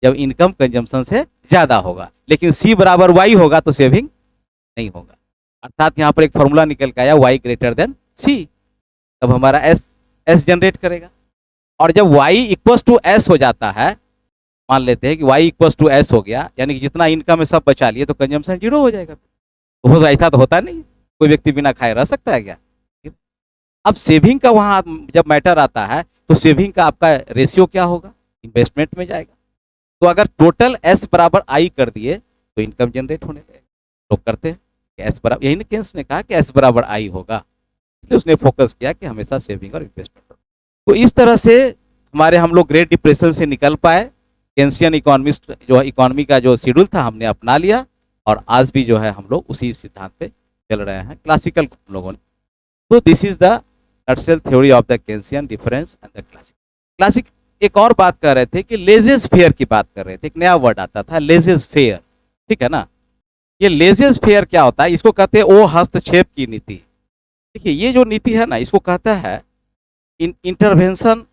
जब इनकम कंजम्पशन से ज्यादा होगा, लेकिन C = Y होगा तो सेविंग नहीं होगा। अर्थात यहाँ पर एक फॉर्मूला निकल के आया y ग्रेटर देन c, तब हमारा s जनरेट करेगा। और जब y इक्वल टू s हो जाता है, मान लेते हैं कि y इक्वल टू s हो गया, यानी कि जितना इनकम है सब बचा लिए, तो कंजम्पशन जीरो हो जाएगा। तो हो ऐसा तो होता नहीं, कोई व्यक्ति बिना खाए रह सकता है क्या? अब सेविंग का वहाँ जब मैटर आता है, तो सेविंग का आपका रेशियो क्या होगा? इन्वेस्टमेंट में जाएगा। तो अगर टोटल एस बराबर आई कर दिए तो इनकम जनरेट होने लगेगा। लोग करते हैं कि एस बराबर, यही केन्स ने कहा कि एस बराबर आई होगा, इसलिए उसने फोकस किया कि हमेशा सेविंग और इन्वेस्टमेंट। तो इस तरह से हमारे हम लोग ग्रेट डिप्रेशन से निकल पाए। केन्सियन इकोनॉमिस्ट जो इकोनॉमी का जो शेड्यूल था हमने अपना लिया, और आज भी जो है हम लोग उसी सिद्धांत पे चल रहे हैं, क्लासिकल हम लोगों ने। तो this is the nutshell theory of the Keynesian difference and the classic. एक और बात कर रहे थे कि लेजेस फेयर की बात कर रहे थे, एक नया वर्ड आता था लेजेस फेयर, ठीक है ना? ये लेजेस फेयर क्या होता है? इसको कहते हैं ओ हस्तक्षेप की नीति। देखिए ये जो नीति है ना, इसको कहता है इंटरवेंशन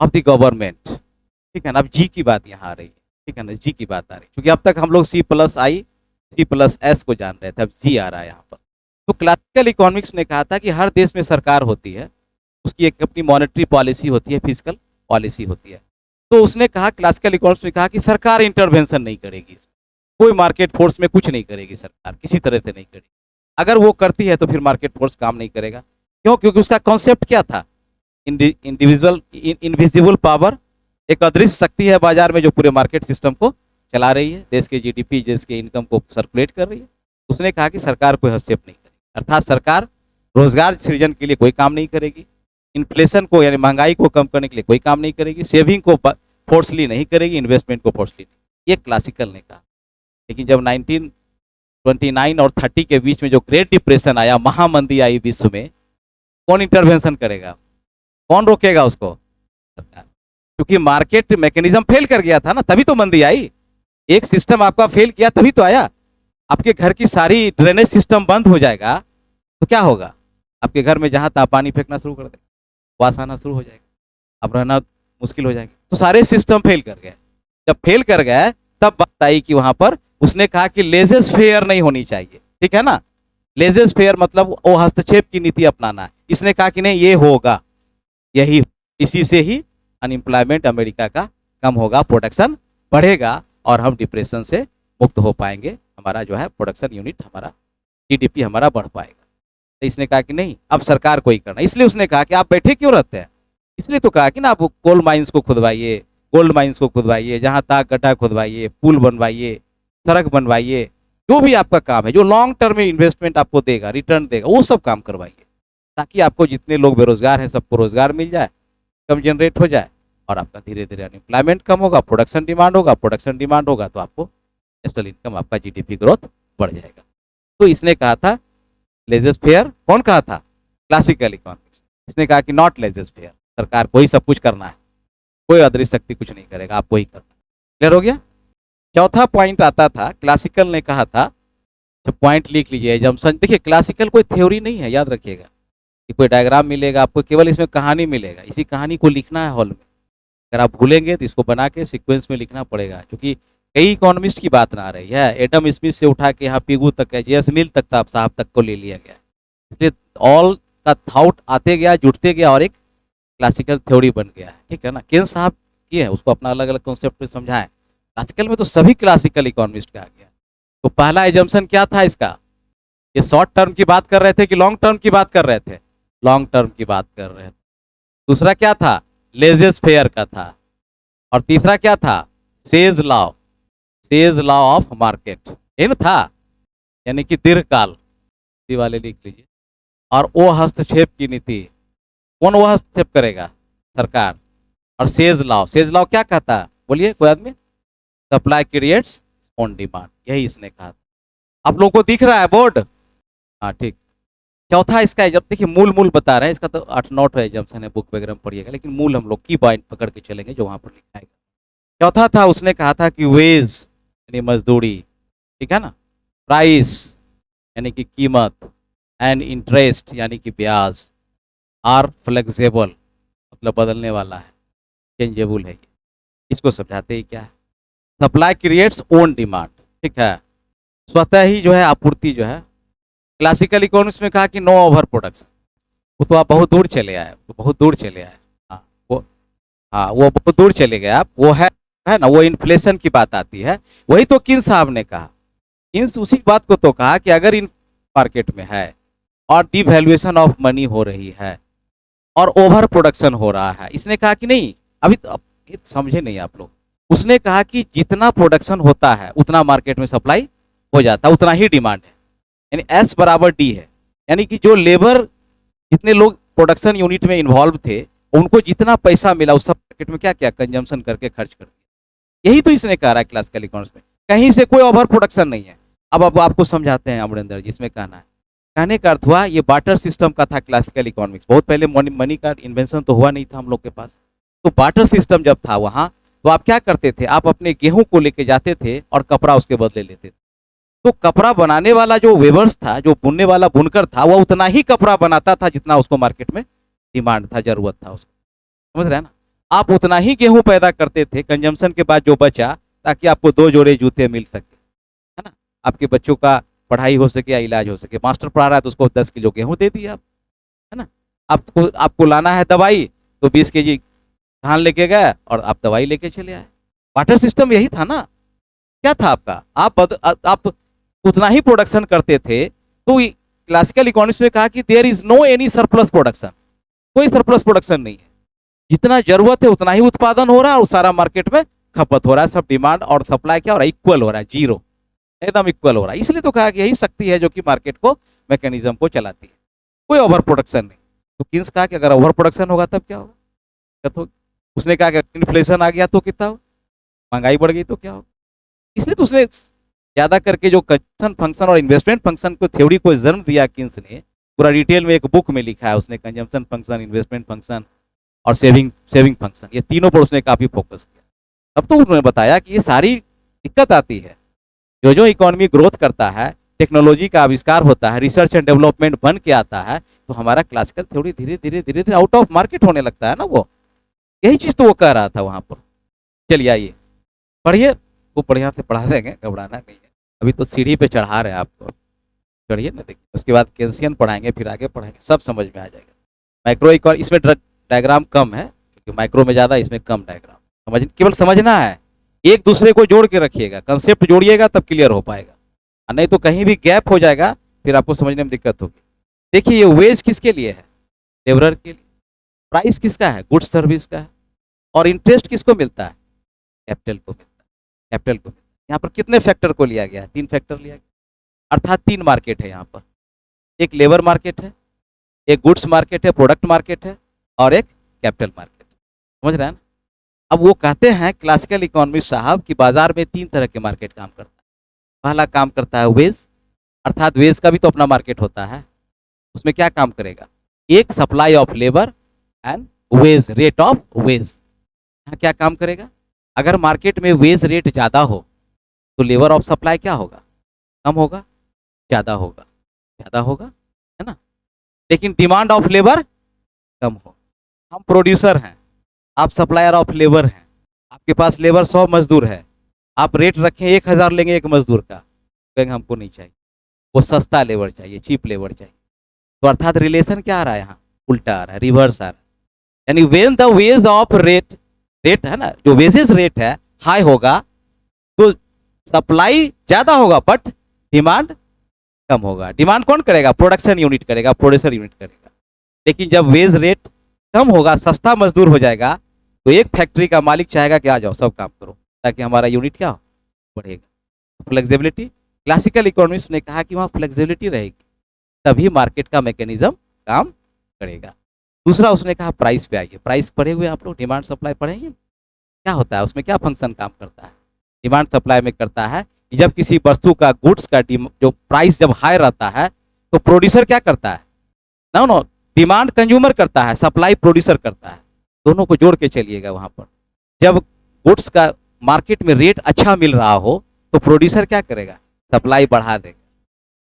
ऑफ द गवर्नमेंट, ठीक है ना? अब जी की बात यहाँ आ रही है, ठीक है ना? जी की बात आ रही है, क्योंकि अब तक हम लोग सी प्लस आई सी प्लस एस को जान रहे थे, अब जी आ रहा है यहाँ पर। तो क्लासिकल इकोनॉमिक्स ने कहा था कि हर देश में सरकार होती है, उसकी एक अपनी मॉनेटरी पॉलिसी होती है, फिजिकल पॉलिसी होती है। तो उसने कहा, क्लासिकल इकोनॉमिक्स ने कहा कि सरकार इंटरवेंशन नहीं करेगी इसमें, कोई मार्केट फोर्स में कुछ नहीं करेगी सरकार, किसी तरह से नहीं करेगी। अगर वो करती है तो फिर मार्केट फोर्स काम नहीं करेगा। क्यों? क्योंकि उसका कॉन्सेप्ट क्या था? इंडिविजुअल इनविजिबल पावर, एक अदृश्य शक्ति है बाजार में जो पूरे मार्केट सिस्टम को चला रही है, देश के जीडीपी, देश के इनकम को सर्कुलेट कर रही है। उसने कहा कि सरकार कोई हस्तक्षेप नहीं करेगी, अर्थात सरकार रोजगार सृजन के लिए कोई काम नहीं करेगी, इन्फ्लेशन को यानी महंगाई को कम करने के लिए कोई काम नहीं करेगी, सेविंग को फोर्सली नहीं करेगी, इन्वेस्टमेंट को फोर्सली नहीं। ये क्लासिकल ने कहा। लेकिन जब 1929 और 30 के बीच में जो ग्रेट डिप्रेशन आया, महामंदी आई विश्व में, कौन इंटरवेंशन करेगा? कौन रोकेगा उसको? सरकार। क्योंकि मार्केट मैकेनिज्म फेल कर गया था ना, तभी तो मंदी आई। एक सिस्टम आपका फेल किया तभी तो आया। आपके घर की सारी ड्रेनेज सिस्टम बंद हो जाएगा तो क्या होगा? आपके घर में जहां तहां पानी फेंकना शुरू कर देगा, वास आना शुरू हो जाएगा, अब रहना मुश्किल हो जाएगा। तो सारे सिस्टम फेल कर गए। जब फेल कर गए तब बात आई कि वहां पर उसने कहा कि लेजेस फेयर नहीं होनी चाहिए, ठीक है ना? लेजेस फेयर मतलब वो हस्तक्षेप की नीति अपनाना है। इसने कहा कि नहीं, ये होगा, यही, इसी से ही अनएम्प्लॉयमेंट अमेरिका का कम होगा, प्रोडक्शन बढ़ेगा और हम डिप्रेशन से मुक्त हो पाएंगे, हमारा जो है प्रोडक्शन यूनिट, हमारा जीडीपी हमारा बढ़ पाएगा। तो इसने कहा कि नहीं, अब सरकार को ही करना। इसलिए उसने कहा कि आप बैठे क्यों रहते हैं? इसलिए तो कहा कि ना, आप कोल माइंस को खुदवाइए, गोल्ड माइंस को खुदवाइए, जहां तक गड्ढा खुदवाइए, पुल बनवाइए, सड़क बनवाइए, जो भी आपका काम है, जो लॉन्ग टर्म में इन्वेस्टमेंट आपको देगा, रिटर्न देगा, वो सब काम करवाइए, ताकि आपको जितने लोग बेरोजगार हैं सबको रोजगार मिल जाए, कम जनरेट हो जाए, और आपका धीरे धीरे अनएम्प्लॉयमेंट कम होगा, प्रोडक्शन डिमांड होगा, प्रोडक्शन डिमांड होगा तो आपको नेशनल इनकम, आपका जीडीपी ग्रोथ बढ़ जाएगा। तो इसने कहा था लेजेस फेयर। कौन कहा था? Classical economics. इसने कहा कि नॉट लेजेस फेयर, सरकार को ही सब कुछ करना है, कोई अदृश्य शक्ति कुछ नहीं करेगा, आपको ही करना है। क्लियर हो गया? चौथा पॉइंट आता था, क्लासिकल ने कहा था, तो पॉइंट लिख लीजिए, एजम्पशन। देखिए क्लासिकल कोई थ्योरी नहीं है, याद रखिएगा कि कोई डायग्राम मिलेगा आपको, केवल इसमें कहानी मिलेगा, इसी कहानी को लिखना है हॉल में। अगर आप भूलेंगे तो इसको बना के सीक्वेंस में लिखना पड़ेगा, क्योंकि कई इकोनॉमिस्ट की बात ना रही है। एडम स्मिथ से उठा के यहाँ पिगू तक है, जेएस मिल तक था, साहब तक को ले लिया गया। इसलिए ऑल का थॉट आते गया, जुटते गया, और एक क्लासिकल थ्योरी बन गया है, ठीक है ना? केन्स साहब किए हैं, उसको अपना अलग अलग कॉन्सेप्ट में समझाएं। क्लासिकल में तो सभी क्लासिकल इकोनॉमिस्ट कहा गया। तो पहला एजम्पशन क्या था इसका? ये शॉर्ट टर्म की बात कर रहे थे कि लॉन्ग टर्म की बात कर रहे थे? लॉन्ग टर्म की बात कर रहे थे। दूसरा क्या था? लेजेस फेयर का था। और तीसरा क्या था? Say's law, Say's law of market, इन था, यानी कि दीर्घकाल, वाले लिख लीजिए। और वो हस्तक्षेप की नीति, कौन वो हस्तक्षेप करेगा? सरकार। और सेज लॉ, सेज लॉ क्या कहता है? बोलिए कोई आदमी। सप्लाई क्रिएट्स ऑन डिमांड, यही इसने कहा। आप लोगों को दिख रहा है बोर्ड? हाँ ठीक। चौथा इसका एजम, देखिए मूल मूल बता रहे हैं, इसका तो 8-9 एजम्पशन है, बुक वगैरह में पढ़िएगा, लेकिन मूल हम लोग की पॉइंट पकड़ के चलेंगे जो वहां पर लिखा है। चौथा था, उसने कहा था कि वेज यानी मजदूरी, ठीक है ना, प्राइस यानी कि कीमत, एंड इंटरेस्ट यानी कि ब्याज, आर फ्लेक्सिबल मतलब बदलने वाला है, चेंजेबल है। इसको समझाते ही क्या है? सप्लाई क्रिएट्स ओन डिमांड, ठीक है, स्वतः ही जो है आपूर्ति जो है क्लासिकल इकोनॉमिक्स में कहा कि नो ओवर प्रोडक्शन। वो तो आप बहुत दूर चले आए, तो बहुत दूर चले आए। हाँ वो, हाँ वो बहुत दूर चले गए आप। वो है ना, वो इन्फ्लेशन की बात आती है। वही तो किन साहब ने कहा, किन्स उसी बात को तो कहा कि अगर इन मार्केट में है और डिवैल्यूएशन ऑफ मनी हो रही है और ओवर प्रोडक्शन हो रहा है, इसने कहा कि नहीं, अभी तो ये समझे नहीं आप लोग। उसने कहा कि जितना प्रोडक्शन होता है उतना मार्केट में सप्लाई हो जाता है, उतना ही डिमांड है, यानी एस बराबर डी है। यानी कि जो लेबर, जितने लोग प्रोडक्शन यूनिट में इन्वॉल्व थे, उनको जितना पैसा मिला उस सब मार्केट में क्या क्या कंजम्पशन करके खर्च कर दिया। यही तो इसने कहा है क्लासिकल इकोनॉमिक्स में, कहीं से कोई ओवर प्रोडक्शन नहीं है। अब आपको समझाते हैं अमरिंदर जी, इसमें कहना है, कहने का अर्थ हुआ ये बार्टर सिस्टम का था क्लासिकल इकोनॉमिक्स। बहुत पहले मनी का इन्वेंशन तो हुआ नहीं था हम लोग के पास। तो बार्टर सिस्टम जब था वहां, तो आप क्या करते थे, आप अपने गेहूं को लेके जाते थे और कपड़ा उसके बदले लेते थे। तो कपड़ा बनाने वाला जो वेवर्स था, जो बुनने वाला बुनकर था, वो उतना ही कपड़ा बनाता था जितना उसको मार्केट में डिमांड था, जरूरत था उसको। समझ रहे हैं ना, आप उतना ही गेहूं पैदा करते थे कंजम्पशन के बाद जो बचा, ताकि आपको 2 जोड़े जूते मिल सके, है ना, आपके बच्चों का पढ़ाई हो सके या इलाज हो सके। मास्टर पढ़ा रहा है तो उसको 10 किलो गेहूं दे दिया आप, है ना। आपको लाना है दवाई, तो 20 केजी धान लेके गए और आप दवाई लेके चले आए। वाटर सिस्टम यही था ना। क्या था आपका, आप उतना ही प्रोडक्शन करते थे। तो क्लासिकल इकोनॉमिक्स में कहा कि there is no any surplus production, कोई सरप्लस प्रोडक्शन नहीं है। जितना जरूरत है उतना ही उत्पादन हो रहा है और सारा मार्केट में खपत हो रहा है। सब डिमांड और सप्लाई क्या हो रहा है, इक्वल हो रहा है, जीरो, एकदम इक्वल हो रहा है। इसलिए तो कहा कि यही शक्ति है जो कि मार्केट को, मैकेनिज्म को चलाती है, कोई ओवर प्रोडक्शन नहीं। तो किन्स कहा कि अगर ओवर प्रोडक्शन होगा तब क्या होगा, तो उसने कहा कि इन्फ्लेशन आ गया तो कितना होगा, महंगाई बढ़ गई तो क्या होगा। इसलिए तो उसने ज्यादा करके जो कंजम्पशन फंक्शन और इन्वेस्टमेंट फंक्शन को थ्योरी को जन्म दिया किन्स ने, पूरा डिटेल में एक बुक में लिखा है उसने, कंजम्पशन फंक्शन, इन्वेस्टमेंट फंक्शन और सेविंग फंक्शन, ये तीनों पर उसने काफी फोकस किया। अब तो उन्होंने बताया कि ये सारी दिक्कत आती है, जो जो इकोनॉमी ग्रोथ करता है, टेक्नोलॉजी का आविष्कार होता है, रिसर्च एंड डेवलपमेंट बन के आता है, तो हमारा क्लासिकल थ्योरी धीरे धीरे धीरे धीरे आउट ऑफ मार्केट होने लगता है ना। वो यही चीज तो वो कह रहा था वहां पर। चलिए आइए पढ़िए, वो बढ़िया से पढ़ा देंगे, घबराना नहीं है। अभी तो सीढ़ी पे चढ़ा रहे हैं आपको, चढ़िए ना, देखिए उसके बाद केंसियन पढ़ाएंगे, फिर आगे पढ़ाएंगे, सब समझ में आ जाएगा। माइक्रो इकोनॉमी इसमें डायग्राम कम है, क्योंकि माइक्रो में ज्यादा, इसमें कम डायग्राम। केवल समझना है, एक दूसरे को जोड़ के रखिएगा, कंसेप्ट जोड़िएगा तब क्लियर हो पाएगा, और नहीं तो कहीं भी गैप हो जाएगा, फिर आपको समझने में दिक्कत होगी। देखिए ये वेज किसके लिए है, लेबरर के लिए। प्राइस किसका है, गुड्स सर्विस का है। और इंटरेस्ट किसको मिलता है, कैपिटल को मिलता है, कैपिटल को मिलता है। यहाँ पर कितने फैक्टर को लिया गया है, 3 फैक्टर लिया गया, अर्थात 3 मार्केट है यहाँ पर। एक लेबर मार्केट है, एक गुड्स मार्केट है, प्रोडक्ट मार्केट है, और एक कैपिटल मार्केट। समझ रहे हैं ना। अब वो कहते हैं क्लासिकल इकोनॉमिस्ट साहब कि बाजार में 3 तरह के मार्केट काम करता है। पहला काम करता है वेज, अर्थात वेज का भी तो अपना मार्केट होता है। उसमें क्या काम करेगा, एक supply of labour and wage, rate of wage. यहाँ क्या काम करेगा, अगर मार्केट में वेज रेट ज्यादा हो तो लेबर ऑफ सप्लाई क्या होगा, कम होगा, ज्यादा होगा, ज्यादा होगा, है ना। लेकिन डिमांड ऑफ लेबर कम हो। हम प्रोड्यूसर हैं, आप सप्लायर ऑफ लेबर हैं, आपके पास लेबर 100 मजदूर है, आप रेट रखें 1000 लेंगे एक मजदूर का, कहेंगे हमको नहीं चाहिए, वो सस्ता लेबर चाहिए, चीप लेबर चाहिए। तो अर्थात रिलेशन क्या आ रहा है यहाँ, उल्टा आ रहा है, रिवर्स आ रहा है। यानी when the ways of rate, rate है ना, जो वेजेस रेट है हाई होगा तो सप्लाई ज्यादा होगा बट डिमांड कम होगा। डिमांड कौन करेगा, प्रोडक्शन यूनिट करेगा, प्रोड्यूसर यूनिट करेगा। लेकिन जब वेज रेट कम होगा, सस्ता मजदूर हो जाएगा, तो एक फैक्ट्री का मालिक चाहेगा कि आ जाओ सब काम करो, ताकि हमारा यूनिट क्या हो, बढ़ेगा। फ्लेक्सिबिलिटी, क्लासिकल इकोनॉमिस्ट ने कहा कि वहाँ फ्लेक्सिबिलिटी रहेगी, तभी मार्केट का मैकेनिज्म काम करेगा। दूसरा उसने कहा प्राइस पे आइए। प्राइस पढ़े हुए आप लोग, डिमांड सप्लाई पढ़ेंगे, क्या होता है उसमें, क्या फंक्शन काम करता है। डिमांड सप्लाई में करता है कि जब किसी वस्तु का, गुड्स का जो प्राइस जब हाई रहता है तो प्रोड्यूसर क्या करता है, नो डिमांड कंज्यूमर करता है, सप्लाई प्रोड्यूसर करता है। दोनों को जोड़ के चलिएगा। वहां पर जब गुड्स का मार्केट में रेट अच्छा मिल रहा हो तो प्रोड्यूसर क्या करेगा, सप्लाई बढ़ा देगा।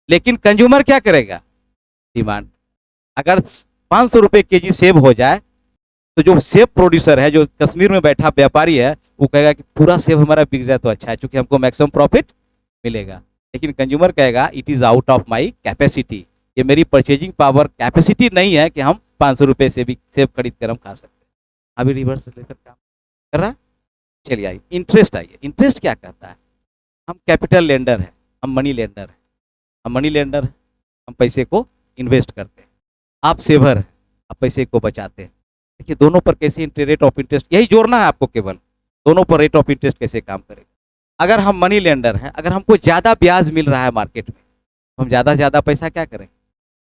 लेकिन कंज्यूमर क्या करेगा, डिमांड। अगर 500 रुपये केजी सेब हो जाए तो जो सेब प्रोड्यूसर है, जो कश्मीर में बैठा व्यापारी है, वो कहेगा कि पूरा सेब हमारा बिक जाए तो अच्छा है, क्योंकि हमको मैक्सिमम प्रॉफिट मिलेगा। लेकिन कंज्यूमर कहेगा it is out of my capacity, ये मेरी परचेजिंग पावर कैपेसिटी नहीं है कि हम 500 रुपये से भी सेब खरीद कर हम खा सकते हैं। अभी रिवर्स लेकर काम कर रहा है। चलिए आइए इंटरेस्ट, आइए इंटरेस्ट क्या करता है। हम कैपिटल लेंडर है, हम मनी लेंडर है, हम मनी लेंडर है, हम पैसे को इन्वेस्ट करते हैं। आप सेवर है, आप पैसे को बचाते हैं। देखिए दोनों पर कैसे रेट ऑफ इंटरेस्ट, यही जोड़ना है आपको केवल, दोनों पर रेट ऑफ इंटरेस्ट कैसे काम करेगा। अगर हम मनी लेंडर हैं, अगर हमको ज़्यादा ब्याज मिल रहा है मार्केट में, तो हम ज़्यादा से ज़्यादा पैसा क्या करें,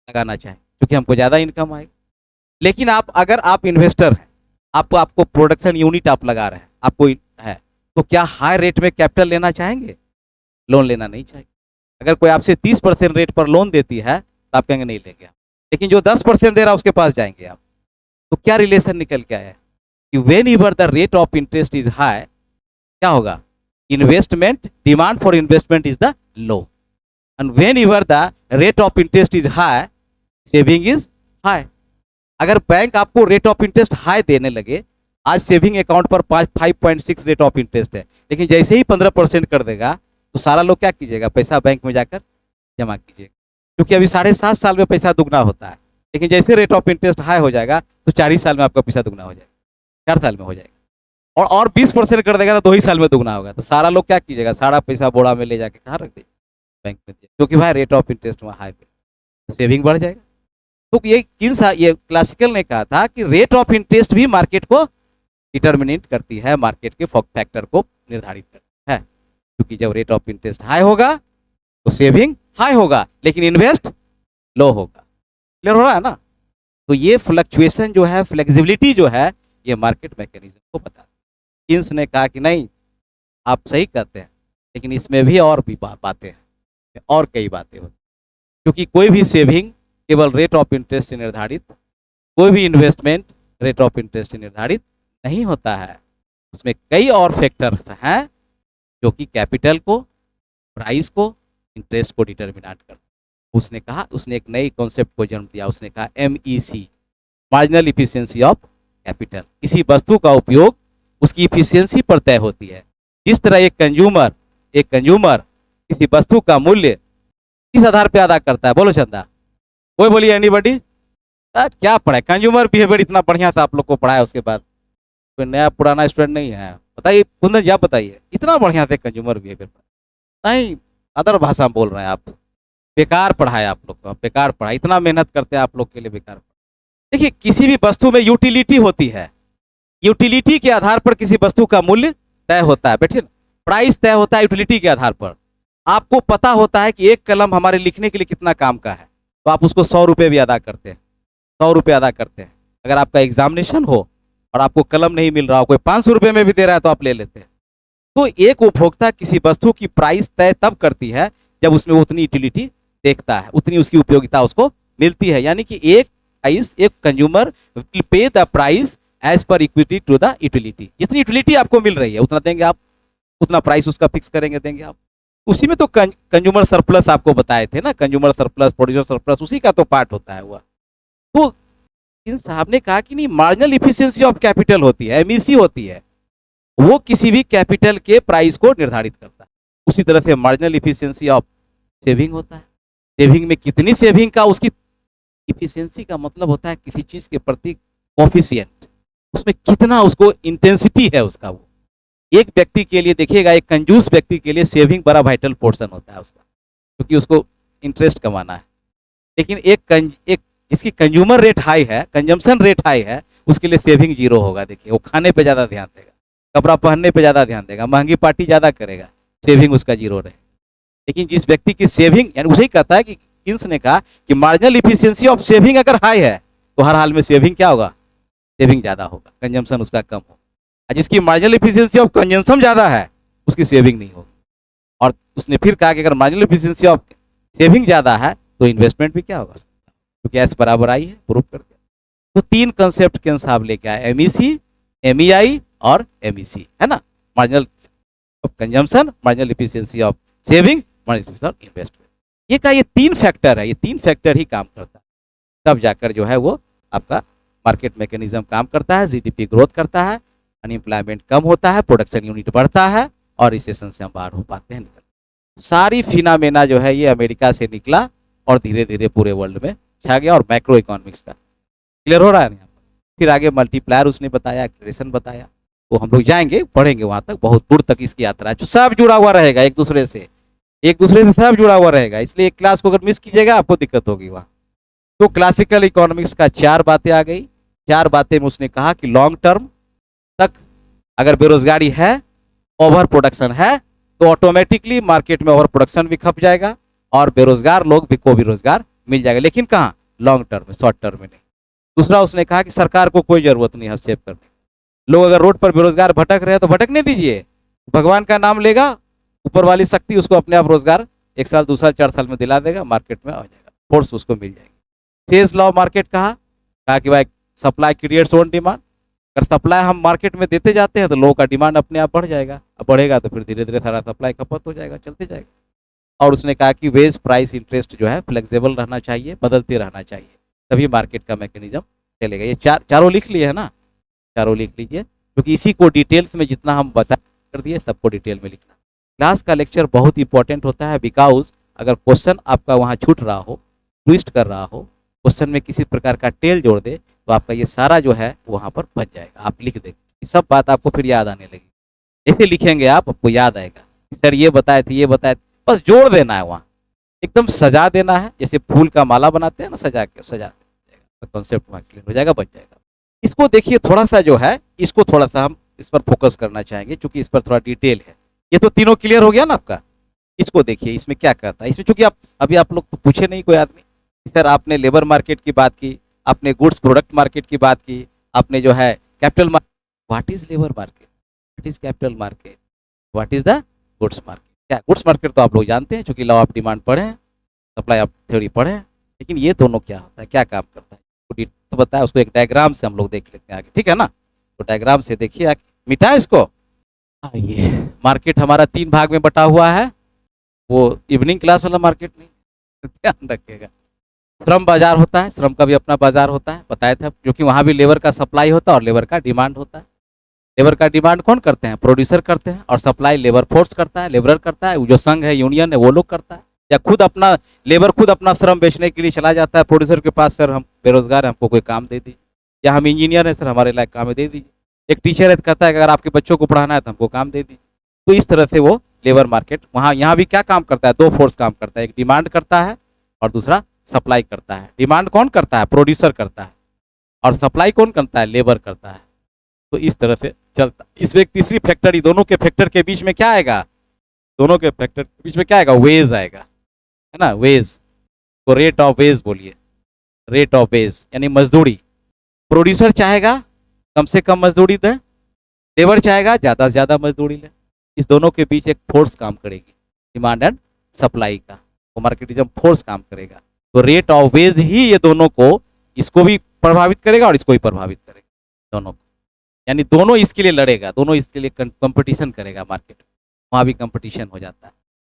लगाना चाहें, क्योंकि हमको ज़्यादा इनकम आएगी। लेकिन अगर आप इन्वेस्टर हैं, आपको प्रोडक्शन यूनिट आप लगा रहे हैं, आपको है, तो क्या हाई रेट में कैपिटल लेना चाहेंगे, लोन लेना नहीं चाहेंगे। अगर कोई आपसे 30% रेट पर लोन देती है तो आप कहेंगे नहीं लेंगे आप, लेकिन जो 10% दे रहा है उसके पास जाएंगे आप। तो क्या रिलेशन निकल के आया है कि when ever the rate of interest is high, क्या होगा, investment, demand for investment is the low, and when ever the rate of interest is high, saving is high. अगर बैंक आपको रेट ऑफ इंटरेस्ट हाई देने लगे, आज saving account पर 5.6 rate of interest है, लेकिन जैसे ही 15% कर देगा तो सारा लोग क्या कीजिएगा, पैसा बैंक में जाकर जमा कीजिएगा, क्योंकि अभी 7.5 साल में पैसा दुगना होता है। लेकिन जैसे रेट ऑफ इंटरेस्ट हाई हो जाएगा तो 4 ही साल में आपका पैसा दुगना हो जाएगा, 4 साल में हो जाएगा। और 20% कर देगा तो 2 ही साल में दुगना होगा। तो सारा लोग क्या कीजिएगा, सारा पैसा बोरा में ले जाके कहाँ रख दीजिए, बैंक में दीजिए, क्योंकि भाई रेट ऑफ इंटरेस्ट वहाँ हाई पे, सेविंग बढ़ जाएगा। तो ये क्लासिकल ने कहा था कि रेट ऑफ इंटरेस्ट भी मार्केट को डिटर्मिनेट करती है, मार्केट के फैक्टर को निर्धारित करती है, क्योंकि जब रेट ऑफ इंटरेस्ट हाई होगा तो सेविंग हाई होगा, लेकिन इन्वेस्ट लो होगा। क्लियर हो रहा है ना। तो ये फ्लक्चुएशन जो है, फ्लेक्सिबिलिटी जो है, ये मार्केट मैकेनिज्म को बताता है। किन्स ने कहा कि नहीं आप सही कहते हैं, लेकिन इसमें भी और भी बातें हैं, और कई बातें होती, क्योंकि कोई भी सेविंग केवल रेट ऑफ इंटरेस्ट से निर्धारित, कोई भी इन्वेस्टमेंट रेट ऑफ इंटरेस्ट से निर्धारित नहीं होता है। उसमें कई और फैक्टर्स हैं जो कि कैपिटल को, प्राइस को, इंटरेस्ट को डिटरमिनेट करते हैं। उसने कहा, उसने एक नई कॉन्सेप्ट को जन्म दिया, उसने कहा MEC, marginal efficiency of capital. किसी वस्तु का उपयोग उसकी इफिशियंसी पर तय होती है। जिस तरह एक कंज्यूमर किसी वस्तु का मूल्य किस आधार पर अदा करता है, बोलो चंदा, कोई बोलिए, एनीबॉडी, क्या पढ़ा है, कंज्यूमर बिहेवियर इतना बढ़िया था आप लोग को पढ़ाया, उसके बाद कोई नया पुराना स्टूडेंट नहीं है, बताइए कुंदन जी, आप बताइए, इतना बढ़िया थे कंज्यूमर बिहेवियर, नहीं अदर भाषा में बोल रहे हैं आप, बेकार पढ़ाया आप लोग को, बेकार पढ़ा, इतना मेहनत करते हैं आप लोग के लिए, बेकार। देखिए किसी भी वस्तु में यूटिलिटी होती है, यूटिलिटी के आधार पर किसी वस्तु का मूल्य तय होता है, बैठिए, प्राइस तय होता है यूटिलिटी के आधार पर। आपको पता होता है कि एक कलम हमारे लिखने के लिए कितना काम का है, तो आप उसको 100 रुपये भी अदा करते हैं, 100 रुपये अदा करते हैं। अगर आपका एग्जामिनेशन हो और आपको कलम नहीं मिल रहा हो, कोई 500 रुपये में भी दे रहा है तो आप ले लेते हैं। तो एक उपभोक्ता किसी वस्तु की प्राइस तय तब करती है जब उसमें उतनी यूटिलिटी देखता है, उतनी उसकी उपयोगिता उसको मिलती है। यानी कि एक consumer will pay the price as per equity to the utility. जितनी यूटिलिटी आपको मिल रही है उतना देंगे आप, उतना प्राइस उसका फिक्स करेंगे, देंगे आप। उसी में तो कंज्यूमर सरप्लस आपको बताए थे ना, कंज्यूमर सरप्लस, प्रोड्यूसर सरप्लस, उसी का तो पार्ट होता है हुआ। तो इन साहब ने कहा कि नहीं, मार्जिनल इफिशियंसी ऑफ कैपिटल होती है, MEC होती है, वो किसी भी कैपिटल के प्राइस को निर्धारित करता है। उसी तरह से मार्जिनल इफिशियंसी ऑफ सेविंग होता है, सेविंग में कितनी सेविंग का, उसकी इफिशियंसी का मतलब होता है किसी चीज के प्रति कोफिशिएंट, उसमें कितना उसको इंटेंसिटी है उसका। वो एक व्यक्ति के लिए देखिएगा, एक कंजूस व्यक्ति के लिए सेविंग बड़ा वाइटल पोर्शन होता है उसका, क्योंकि उसको इंटरेस्ट कमाना है। लेकिन एक जिसकी कंज्यूमर रेट हाई है, कंजम्पशन रेट हाई है, उसके लिए सेविंग जीरो होगा। देखिए वो खाने पे ज़्यादा ध्यान देगा, कपड़ा पहनने पे ज़्यादा ध्यान देगा, महंगी पार्टी ज़्यादा करेगा, सेविंग उसका जीरो रहे। लेकिन जिस व्यक्ति की सेविंग, यानी उसे ही कहता है कि किन्स ने कहा कि मार्जिनल इफिशियंसी ऑफ सेविंग अगर हाई है तो हर हाल में सेविंग क्या होगा, सेविंग ज़्यादा होगा, कंजम्पशन उसका कम होगा। जिसकी मार्जिनल इफिशियंसी ऑफ कंजम्पशन ज़्यादा है उसकी सेविंग नहीं होगी। और उसने फिर कहा कि अगर मार्जिनल इफिशियंसी ऑफ सेविंग ज़्यादा है तो इन्वेस्टमेंट भी क्या होगा, क्योंकि एस बराबर आई है, प्रूफ करके। तो 3 कंसेप्ट के साहब लेके आए, MEC, MEI और MEC, है ना, marginal of consumption, marginal efficiency of saving, marginal efficiency of investment. ये का ये 3 फैक्टर है, ये 3 फैक्टर ही काम करता है, तब जाकर जो है वो आपका मार्केट मैकेनिज्म काम करता है, GDP ग्रोथ करता है, अनएम्प्लॉयमेंट कम होता है, प्रोडक्शन यूनिट बढ़ता है, और रिसेशन से हम बाहर हो पाते हैं। सारी फिनामेना जो है ये अमेरिका से निकला और धीरे धीरे पूरे वर्ल्ड में छा गया। और मैक्रो इकोनॉमिक्स का क्लियर हो रहा है ना यहाँ पर। फिर आगे मल्टीप्लायर उसने बताया, एक्सलेरेशन बताया, वो हम लोग जाएंगे पढ़ेंगे वहां तक, बहुत दूर तक इसकी यात्रा है, जो सब जुड़ा हुआ रहेगा एक दूसरे से, एक दूसरे से सब जुड़ा हुआ रहेगा। इसलिए एक क्लास को अगर मिस कीजिएगा आपको दिक्कत होगी वहाँ। तो क्लासिकल इकोनॉमिक्स का 4 बातें आ गई। 4 बातें में उसने कहा कि लॉन्ग टर्म तक अगर बेरोजगारी है, ओवर प्रोडक्शन है, तो ऑटोमेटिकली मार्केट में ओवर प्रोडक्शन भी खप जाएगा और बेरोजगार लोग भी को भी रोजगार मिल जाएगा, लेकिन कहाँ, लॉन्ग टर्म में, शॉर्ट टर्म में नहीं। दूसरा उसने कहा कि सरकार को कोई जरूरत नहीं हस्तक्षेप करने। लोग अगर रोड पर बेरोजगार भटक रहे हैं तो भटकने दीजिए, भगवान का नाम लेगा, ऊपर वाली शक्ति उसको अपने आप रोजगार 1 साल 2 साल 4 साल में दिला देगा, मार्केट में आ जाएगा, फोर्स उसको मिल जाएगी। सेल्स लॉ मार्केट कहा कि भाई सप्लाई क्रिएट्स ओन डिमांड। अगर सप्लाई हम मार्केट में देते जाते हैं तो लोगों का डिमांड अपने आप बढ़ जाएगा, अब बढ़ेगा तो फिर धीरे धीरे सारा सप्लाई खपत हो जाएगा, चलते जाएगा। और उसने कहा कि वेज प्राइस इंटरेस्ट जो है फ्लेक्सिबल रहना चाहिए, बदलते रहना चाहिए, तभी मार्केट का मैकेनिज्म चलेगा। ये चारों लिख लिए है ना, चारों लिख लीजिए, क्योंकि इसी को डिटेल्स में जितना हम बता कर दिए सबको डिटेल में लिखना। क्लास का लेक्चर बहुत इंपॉर्टेंट होता है, बिकॉज अगर क्वेश्चन आपका वहाँ छूट रहा हो, ट्विस्ट कर रहा हो, क्वेश्चन में किसी प्रकार का टेल जोड़ दे, तो आपका ये सारा जो है वहाँ पर बच जाएगा, आप लिख देंगे, सब बात आपको फिर याद आने लगेगी। ऐसे लिखेंगे आप, आपको याद आएगा सर ये बताए थे, ये बताए थे, बस जोड़ देना है वहाँ, एकदम सजा देना है, जैसे फूल का माला बनाते हैं ना, सजा के सजा देगा, कॉन्सेप्ट वहाँ क्लियर हो जाएगा, बच जाएगा। इसको देखिए थोड़ा सा जो है, इसको थोड़ा सा हम इस पर फोकस करना चाहेंगे, क्योंकि इस पर थोड़ा डिटेल है। ये तो तीनों क्लियर हो गया ना आपका, इसको देखिए इसमें क्या कहता है। इसमें चूंकि अभी आप लोग पूछे नहीं कोई आदमी, सर आपने लेबर मार्केट की बात की, आपने गुड्स प्रोडक्ट मार्केट की बात की, आपने जो है capital market, what is labour market, what is capital market, what is the goods market. क्या गुड्स मार्केट तो आप लोग जानते हैं, चूंकि लॉ ऑफ डिमांड पढ़े हैं, सप्लाई ऑफ थ्योरी पढ़े हैं, लेकिन ये दोनों क्या होता है, क्या काम करता है, तो बताया, उसको एक डायग्राम से हम लोग देख लेते हैं आगे, ठीक है ना। तो डायग्राम से देखिए, मिटा इसको। ये मार्केट हमारा 3 भाग में बटा हुआ है, वो इवनिंग क्लास वाला मार्केट नहीं, ध्यान रखिएगा। श्रम बाजार होता है, श्रम का भी अपना बाजार होता है, बताया था, क्योंकि वहां भी लेबर का सप्लाई होता है और लेबर का डिमांड होता है। लेबर का डिमांड कौन करते हैं, प्रोड्यूसर करते हैं, और सप्लाई लेबर फोर्स करता है, लेबरर करता है, जो संघ है, यूनियन है, वो लोग करता है, या खुद अपना लेबर खुद अपना श्रम बेचने के लिए चला जाता है प्रोड्यूसर के पास, सर हम बेरोजगार हैं, हमको कोई काम दे दीजिए, या हम इंजीनियर हैं सर हमारे लायक काम दे दीजिए। एक टीचर है, कहता है कि अगर आपके बच्चों को पढ़ाना है तो हमको काम दे दीजिए। तो इस तरह से वो लेबर मार्केट वहाँ यहाँ भी क्या काम करता है, 2 फोर्स काम करता है, एक डिमांड करता है और दूसरा सप्लाई करता है। डिमांड कौन करता है, प्रोड्यूसर करता है, और सप्लाई कौन करता है, लेबर करता है। तो इस तरह से चलता। इसमें एक तीसरी फैक्टर, दोनों के फैक्टर के बीच में क्या आएगा, दोनों के फैक्टर के बीच में क्या आएगा, वेज आएगा, है ना, वेज। तो रेट ऑफ वेज बोलिए, रेट ऑफ वेज यानी मजदूरी। प्रोड्यूसर चाहेगा कम से कम मजदूरी दे, लेबर चाहेगा ज़्यादा से ज़्यादा मजदूरी ले। इस दोनों के बीच एक फोर्स काम करेगी, डिमांड एंड सप्लाई का, वो मार्केटिज्म फोर्स काम करेगा। तो रेट ऑफ वेज ही ये दोनों को, इसको भी प्रभावित करेगा और इसको भी प्रभावित करेगा, दोनों को। यानी दोनों इसके लिए लड़ेगा, दोनों इसके लिए कंपटीशन करेगा मार्केट में, वहाँ भी कंपटीशन हो जाता है,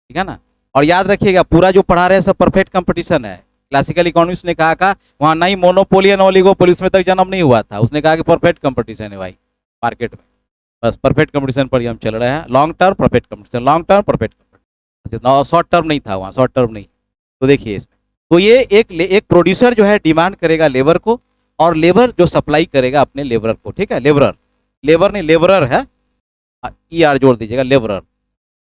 ठीक है ना। और याद रखिएगा पूरा जो पढ़ा रहे हैं सब परफेक्ट कंपटीशन है। क्लासिकल इकोनॉमिक्स ने कहा था वहाँ नहीं मोनोपोली एंड ओलिगोपोली, उसमें तक जन्म नहीं हुआ था, उसने कहा कि परफेक्ट कंपटीशन है भाई मार्केट में, बस परफेक्ट कंपटीशन पर ही हम चल रहे हैं। Long term perfect competition, long term perfect competition, short term नहीं था वहाँ, शॉर्ट टर्म नहीं। तो देखिए इसमें, तो ये एक प्रोड्यूसर जो है डिमांड करेगा लेबर को, और लेबर जो सप्लाई करेगा अपने लेबरर को, ठीक है, लेबरर, लेबर नहीं लेबरर है, ER जोड़ दीजिएगा, लेबरर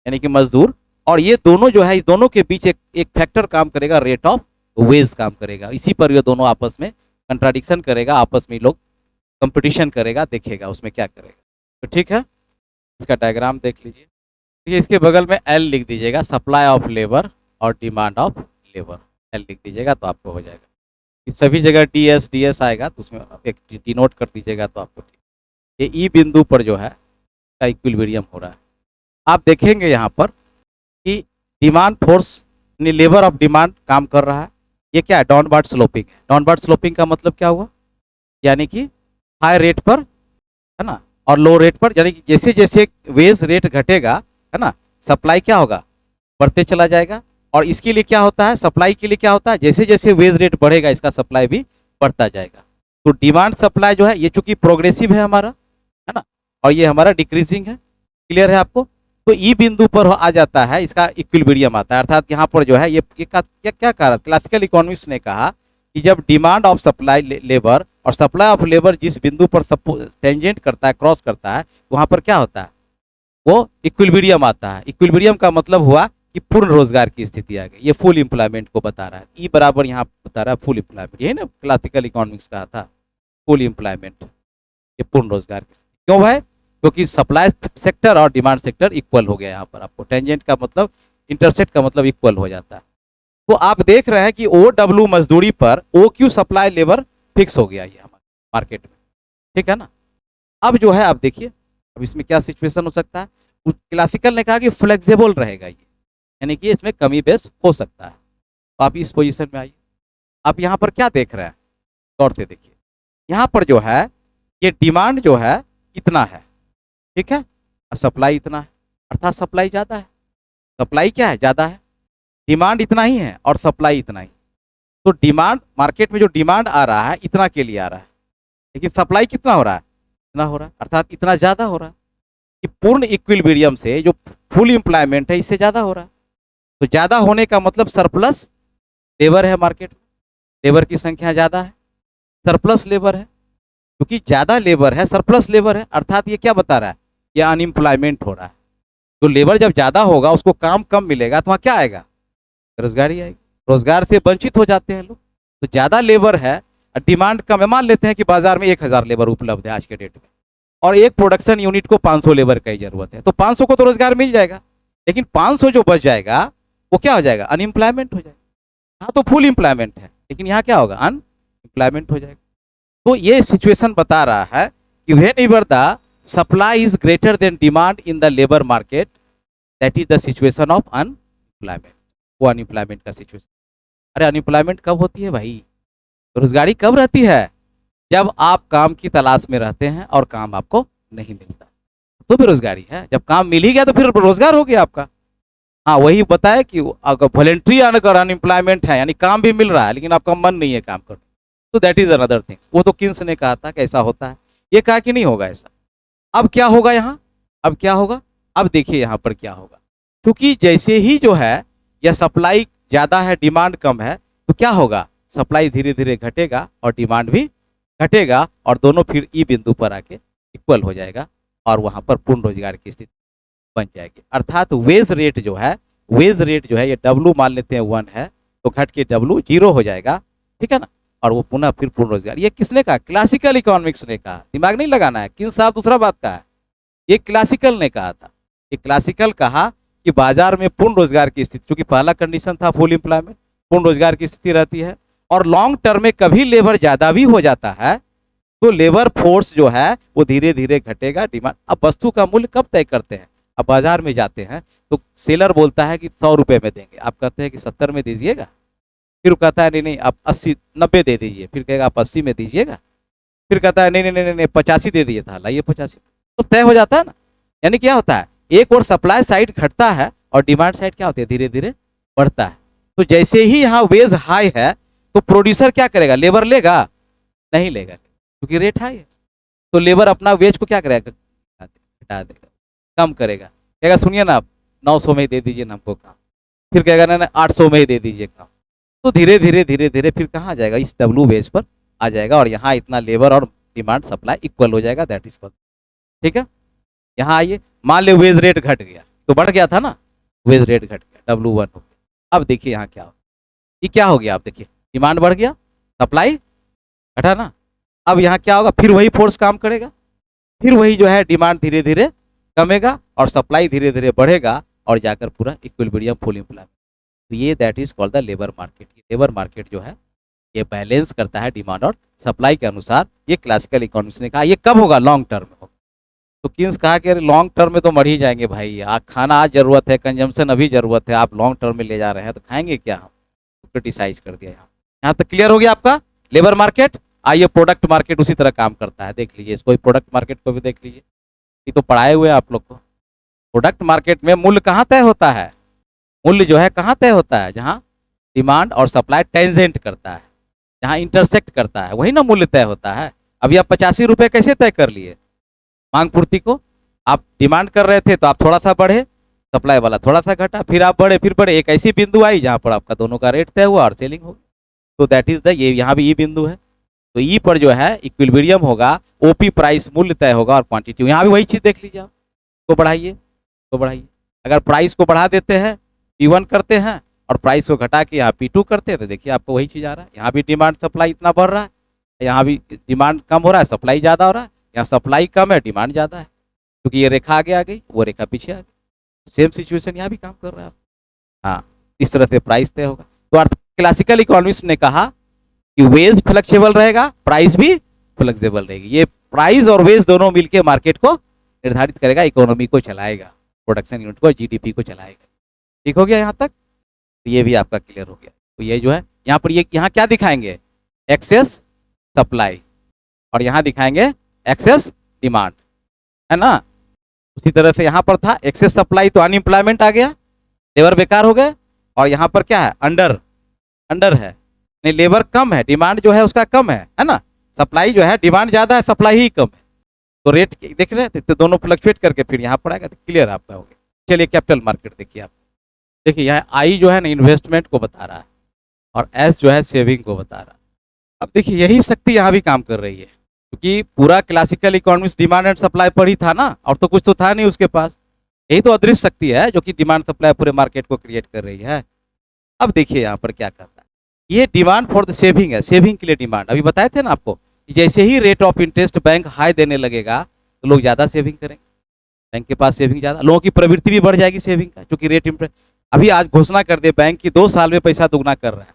यानी कि मजदूर। और ये दोनों जो है, इस दोनों के बीच एक फैक्टर काम करेगा, रेट ऑफ वेज काम करेगा। इसी पर ये दोनों आपस में कंट्राडिक्शन करेगा, आपस में लोग कंपटीशन करेगा, देखेगा उसमें क्या करेगा। तो ठीक है, इसका डायग्राम देख लीजिए। देखिए इसके बगल में L लिख दीजिएगा, सप्लाई ऑफ लेबर और डिमांड ऑफ लेबर, L लिख दीजिएगा तो आपको हो जाएगा। इस सभी जगह DS आएगा तो उसमें एक डिनोट कर दीजिएगा तो आपको ठीक। ये E बिंदु पर जो है का इक्विलिब्रियम हो रहा है। आप देखेंगे यहाँ पर कि डिमांड फोर्स यानी लेबर ऑफ डिमांड काम कर रहा है। ये क्या है, डाउनवर्ड स्लोपिंग है। डाउनवर्ड स्लोपिंग का मतलब क्या हुआ, यानी कि हाई रेट पर, है ना, और लो रेट पर, यानी कि जैसे जैसे वेज रेट घटेगा, है ना, सप्लाई क्या होगा, बढ़ते चला जाएगा। और इसके लिए क्या होता है, सप्लाई के लिए क्या होता है, जैसे जैसे वेज रेट बढ़ेगा इसका सप्लाई भी बढ़ता जाएगा। तो डिमांड सप्लाई जो है ये चूंकि प्रोग्रेसिव है हमारा, है ना, और ये हमारा डिक्रीजिंग है। क्लियर है आपको। तो ई बिंदु पर आ जाता है, इसका इक्विलिब्रियम आता है। अर्थात यहाँ पर जो है ये क्या कह रहा, क्लासिकल इकोनॉमिक्स ने कहा कि जब डिमांड ऑफ सप्लाई लेबर और सप्लाई ऑफ लेबर जिस बिंदु पर टेंजेंट करता है, क्रॉस करता है, वहां पर क्या होता है, वो इक्विलिब्रियम आता है। इक्विलिब्रियम का मतलब हुआ कि पूर्ण रोजगार की स्थिति आ गई। ये फुल एम्प्लॉयमेंट को बता रहा है। ई बराबर यहाँ बता रहा है फुल एम्प्लॉयमेंट, यही ना क्लासिकल इकोनॉमिक्स कहा था, फुल एम्प्लॉयमेंट, ये पूर्ण रोजगार की स्थिति। क्यों भाई? क्योंकि सप्लाई सेक्टर और डिमांड सेक्टर इक्वल हो गया। यहाँ पर आपको टेंजेंट का मतलब, इंटरसेक्ट का मतलब इक्वल हो जाता है। तो आप देख रहे हैं कि OW मजदूरी पर OQ सप्लाई लेबर फिक्स हो गया ये हमारे मार्केट में, ठीक है ना। अब जो है, आप देखिए अब इसमें क्या सिचुएशन हो सकता है। क्लासिकल ने कहा कि फ्लेक्सिबल रहेगा ये, यानी कि इसमें कमी बेस हो सकता है। तो आप इस पोजीशन में आइए। आप यहाँ पर क्या देख रहे हैं, गौर से देखिए। यहाँ पर जो है ये डिमांड जो है इतना है, ठीक है, और सप्लाई इतना है, अर्थात सप्लाई ज़्यादा है। सप्लाई क्या है, ज़्यादा है। डिमांड इतना ही है और सप्लाई इतना ही। तो डिमांड, मार्केट में जो डिमांड आ रहा है इतना के लिए आ रहा है, लेकिन सप्लाई कितना हो रहा है, इतना हो रहा है, अर्थात इतना ज़्यादा हो रहा है। कि पूर्ण इक्विलिब्रियम से जो फुल एम्प्लॉयमेंट है इससे ज़्यादा हो रहा है। तो ज़्यादा होने का मतलब सरप्लस लेबर है मार्केट में, लेबर की संख्या ज़्यादा है, सरप्लस लेबर है। क्योंकि ज़्यादा लेबर है, सरप्लस लेबर है, अर्थात ये क्या बता रहा है, ये अनएम्प्लॉयमेंट हो रहा है। तो लेबर जब ज़्यादा होगा, उसको काम कम मिलेगा, तो वहाँ क्या आएगा, बेरोजगारी आएगी। रोजगार से वंचित हो जाते हैं लोग। तो ज़्यादा लेबर है, डिमांड कम है। मान लेते हैं कि बाजार में 1000 लेबर उपलब्ध है आज के डेट में, और एक प्रोडक्शन यूनिट को 500 लेबर की जरूरत है, तो 500 को तो रोजगार मिल जाएगा, लेकिन 500 जो बच जाएगा वो क्या हो जाएगा, अनएम्प्लॉयमेंट हो जाएगा। हाँ, तो फुल एम्प्लॉयमेंट है, लेकिन यहाँ क्या होगा, अनएम्प्लॉयमेंट हो जाएगा। तो ये सिचुएशन बता रहा है कि when ever the supply is greater than demand in the labour market, that is the situation of unemployment. वो अनएम्प्लॉयमेंट का सिचुएशन। अरे अनएम्प्लॉयमेंट कब होती है भाई, रोजगारी कब रहती है, जब आप काम की तलाश में रहते हैं और काम आपको नहीं मिलता, तो बेरोजगारी है। जब काम मिल ही गया तो फिर रोजगार हो गया आपका। हाँ, वही बताया कि अगर वॉलेंट्री अगर अनएम्प्लॉयमेंट है, यानी काम भी मिल रहा है लेकिन आपका मन नहीं है काम करने, तो दैट इज अनदर थिंग। वो तो किन्स ने कहा था कि ऐसा होता है, ये कहा कि नहीं होगा ऐसा। अब क्या होगा यहाँ, अब क्या होगा, अब देखिए यहाँ पर क्या होगा। क्योंकि जैसे ही जो है यह सप्लाई ज़्यादा है, डिमांड कम है, तो क्या होगा, सप्लाई धीरे धीरे घटेगा और डिमांड भी घटेगा, और दोनों फिर ई बिंदु पर आके इक्वल हो जाएगा, और वहाँ पर पूर्ण रोजगार की स्थिति बन जाएगी। अर्थात वेज रेट जो है, वेज रेट जो है, ये W मान लेते हैं 1 है, तो घट के W 0 हो जाएगा, ठीक है ना, और वो पुनः फिर पूर्ण रोजगार। ये किसने कहा, क्लासिकल इकोनॉमिक्स ने कहा। दिमाग नहीं लगाना है, किन साहब दूसरा बात कहा है, ये क्लासिकल ने कहा था। ये क्लासिकल कहा कि बाजार में पूर्ण रोजगार की स्थिति, चूंकि पहला कंडीशन था फुल एम्प्लॉयमेंट, पूर्ण रोजगार की स्थिति रहती है, और लॉन्ग टर्म में कभी लेबर ज्यादा भी हो जाता है तो लेबर फोर्स जो है वो धीरे धीरे घटेगा, डिमांड। अब वस्तु का मूल्य कब तय करते हैं, अब बाजार में जाते हैं तो सेलर बोलता है कि 100 रुपये में देंगे, आप कहते हैं कि 70 में दीजिएगा, फिर वो कहता है नहीं नहीं आप 80 90 दे दीजिए, फिर कहेगा आप 80 में दीजिएगा, फिर कहता है नहीं नहीं नहीं नहीं 85 दे दिए था, लाइए 85, तो तय हो जाता है ना। यानी क्या होता है, एक और सप्लाई साइड घटता है और डिमांड साइड क्या होती है, धीरे धीरे बढ़ता है। तो जैसे ही यहाँ वेज हाई है तो प्रोड्यूसर क्या करेगा, लेबर लेगा, नहीं लेगा, क्योंकि रेट हाई है। तो लेबर अपना वेज को क्या करेगा, घटा देगा, कम करेगा, कहेगा सुनिए ना आप 900 में ही दे दीजिए ना हमको काम, फिर कहेगा ना 800 में ही दे दीजिए काम। तो धीरे धीरे फिर कहाँ आ जाएगा, इस W बेस पर आ जाएगा, और यहाँ इतना लेबर और डिमांड सप्लाई इक्वल हो जाएगा, दैट इज, ठीक है। यहाँ आइए, मान ले वेज रेट घट गया, तो बढ़ गया था ना, वेज रेट घट गया, W1 हो गया। अब देखिए यहाँ क्या हो, ये क्या हो गया, आप देखिए डिमांड बढ़ गया, सप्लाई घटा ना। अब यहाँ क्या होगा, फिर वही फोर्स काम करेगा, फिर वही जो है डिमांड धीरे धीरे कमेगा और सप्लाई धीरे धीरे बढ़ेगा, और जाकर पूरा इक्विलिब्रियम फुल एम्प्लॉयमेंट। तो ये that is called the labour market. Labour market जो है ये बैलेंस करता है डिमांड और सप्लाई के अनुसार। ये क्लासिकल इकोनॉमिक्स ने कहा। ये कब होगा, लॉन्ग टर्म में होगा। तो किन्स कहा कि लॉन्ग टर्म में तो मर ही जाएंगे भाई, खाना आज जरूरत है, कंजम्पशन अभी जरूरत है, आप लॉन्ग टर्म में ले जा रहे हैं तो खाएंगे क्या हम, तो क्रिटिसाइज कर दिया। यहाँ तक क्लियर हो गया आपका लेबर मार्केट। आइए प्रोडक्ट मार्केट उसी तरह काम करता है, देख लीजिए इसको, प्रोडक्ट मार्केट को भी देख लीजिए, ये तो पढ़ाए हुए हैं आप लोग को। प्रोडक्ट मार्केट में मूल्य कहाँ तय होता है, मूल्य जो है कहाँ तय होता है, जहाँ डिमांड और सप्लाई टेंजेंट करता है, जहाँ इंटरसेक्ट करता है, वही ना मूल्य तय होता है। अभी आप 85 रुपये कैसे तय कर लिए, मांग पूर्ति को, आप डिमांड कर रहे थे तो आप थोड़ा सा बढ़े, सप्लाई वाला थोड़ा सा घटा, फिर आप बढ़े, फिर बढ़े, एक ऐसी बिंदु आई जहाँ पर आपका दोनों का रेट तय हुआ और सेलिंग हो गई। तो दैट इज द, ये यहाँ भी ई बिंदु है। तो ई पर जो है इक्विलिब्रियम होगा, ओपी प्राइस मूल्य तय होगा और क्वांटिटी, यहाँ भी वही चीज देख लीजिए आप। तो बढ़ाइए, तो बढ़ाइए। अगर प्राइस को बढ़ा देते हैं, P1 करते हैं, और प्राइस को घटा के यहाँ P2 करते हैं, तो देखिए आपको वही चीज आ रहा है। यहाँ भी डिमांड सप्लाई इतना बढ़ रहा है, यहाँ भी डिमांड कम हो रहा है, सप्लाई ज़्यादा हो रहा है। यहाँ सप्लाई कम है, डिमांड ज़्यादा है, क्योंकि ये रेखा आगे आ गई, वो रेखा पीछे आ गई। सेम सिचुएशन यहाँ भी काम कर रहा है आप। हाँ, इस तरह से प्राइस तय होगा। तो अर्थ क्लासिकल इकोनॉमिस्ट ने कहा कि वेज फ्लेक्सिबल रहेगा, प्राइस भी फ्लेक्सिबल रहेगी। ये प्राइस और वेज दोनों मिलकर मार्केट को निर्धारित करेगा, इकोनॉमी को चलाएगा, प्रोडक्शन यूनिट को, जीडीपी को चलाएगा। ठीक हो गया यहाँ तक? तो ये भी आपका क्लियर हो गया। तो ये जो है यहाँ पर, ये यहाँ क्या दिखाएंगे? एक्सेस सप्लाई, और यहाँ दिखाएंगे एक्सेस डिमांड, है ना। उसी तरह से यहाँ पर था एक्सेस सप्लाई, तो अनएम्प्लॉयमेंट आ गया, लेबर बेकार हो गए। और यहाँ पर क्या है? अंडर, अंडर है, नहीं लेबर कम है, डिमांड जो है उसका कम है ना। सप्लाई जो है, डिमांड ज्यादा है, सप्लाई ही कम है। तो रेट देख रहे हैं, तो दोनों फ्लक्चुएट करके फिर यहाँ पर आएगा, तो क्लियर आपका हो गया। चलिए कैपिटल मार्केट देखिए आप। देखिए यहाँ आई जो है ना इन्वेस्टमेंट को बता रहा है, और एस जो है सेविंग को बता रहा है। अब देखिए यही शक्ति यहाँ भी काम कर रही है, क्योंकि पूरा classical economics demand and supply पर ही था ना, और तो कुछ तो था नहीं उसके पास। यही तो अदृश्य शक्ति है जो कि डिमांड सप्लाई पूरे मार्केट को क्रिएट कर रही है। अब देखिए यहाँ पर क्या करता है, ये डिमांड फॉर द सेविंग है, सेविंग के लिए डिमांड। अभी बताए थे ना आपको कि जैसे ही rate of interest bank high देने लगेगा तो लोग ज़्यादा सेविंग करेंगे, बैंक के पास सेविंग ज़्यादा, लोगों की प्रवृत्ति भी बढ़ जाएगी सेविंग का, क्योंकि रेट इंटरेस्ट अभी आज घोषणा कर दे बैंक की 2 साल में पैसा दुगना कर रहा है।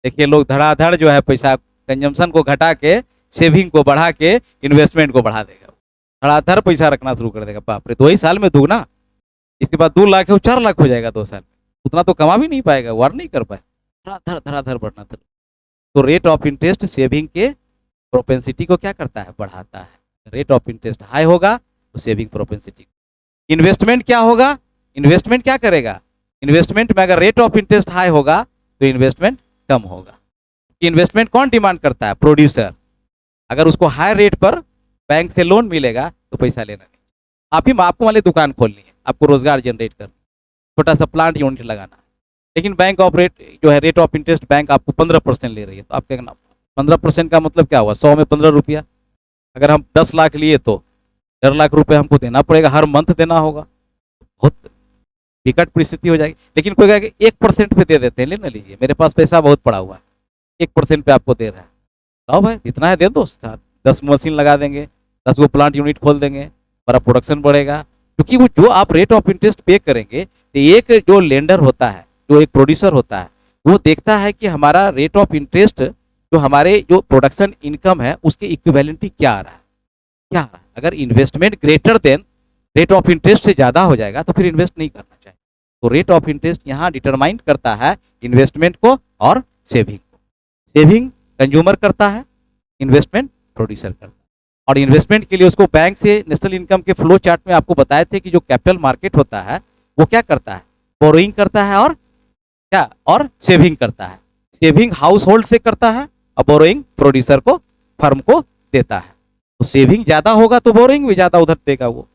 देखिए लोग धड़ाधड़ जो है पैसा कंजम्पशन को घटा के सेविंग को बढ़ा के इन्वेस्टमेंट को बढ़ा देगा, धड़ाधड़ पैसा रखना शुरू कर देगा। बाप रे, 2 ही साल में दुगना, इसके बाद 2 लाख है वो 4 लाख हो जाएगा 2 साल में। उतना तो कमा भी नहीं पाएगा, वार नहीं कर पाए, धड़ाधड़ धड़ाधड़ बढ़ना था। तो रेट ऑफ इंटरेस्ट सेविंग के प्रोपेंसिटी को क्या करता है? बढ़ाता है। रेट ऑफ इंटरेस्ट हाई होगा तो सेविंग प्रोपेंसिटी। इन्वेस्टमेंट क्या होगा? इन्वेस्टमेंट क्या करेगा? इन्वेस्टमेंट में अगर रेट ऑफ इंटरेस्ट हाई होगा तो इन्वेस्टमेंट कम होगा। इन्वेस्टमेंट कौन डिमांड करता है? प्रोड्यूसर। अगर उसको हाई रेट पर बैंक से लोन मिलेगा तो पैसा लेना नहीं। आपको वाली दुकान खोलनी है, आपको रोजगार जनरेट करना, छोटा सा प्लांट यूनिट लगाना है, लेकिन बैंक ऑफ रेट जो है रेट ऑफ इंटरेस्ट बैंक आपको 15% ले रही है, तो आप क्या करना? 15% का मतलब क्या हुआ? 100 में 15 रुपया। अगर हम 10 लाख लिए तो 1.5 लाख रुपए हमको देना पड़ेगा, हर मंथ देना होगा, बहुत विकट परिस्थिति हो जाएगी। लेकिन कोई कहेगा 1% पे दे देते हैं, ले ना लीजिए, मेरे पास पैसा बहुत पड़ा हुआ है, 1% पे आपको दे रहा है, लाओ भाई जितना है दे दो, 10 मशीन लगा देंगे, 10 गो प्लांट यूनिट खोल देंगे, हमारा प्रोडक्शन बढ़ेगा। क्योंकि वो जो आप रेट ऑफ इंटरेस्ट पे करेंगे, तो एक जो लेंडर होता है, जो एक प्रोड्यूसर होता है, वो देखता है कि हमारा रेट ऑफ इंटरेस्ट जो हमारे जो प्रोडक्शन इनकम है उसके इक्विवेलेंटी क्या आ रहा है, क्या आ रहा है। अगर investment greater than rate of interest से ज़्यादा हो जाएगा तो फिर इन्वेस्ट नहीं करना चाहिए। तो रेट ऑफ इंटरेस्ट यहाँ डिटरमाइन करता है इन्वेस्टमेंट को और सेविंग को। सेविंग कंज्यूमर करता है, इन्वेस्टमेंट प्रोड्यूसर करता है। और इन्वेस्टमेंट के लिए उसको बैंक से नेशनल इनकम के फ्लो चार्ट में आपको बताए थे कि जो कैपिटल मार्केट होता है वो क्या करता है? बोरोइंग करता है और क्या? और सेविंग करता है। सेविंग हाउस होल्ड से करता है और बोरोइंग प्रोड्यूसर को, फर्म को देता है। तो सेविंग ज्यादा होगा तो बोरोइंग भी ज्यादा उधर देगा वो।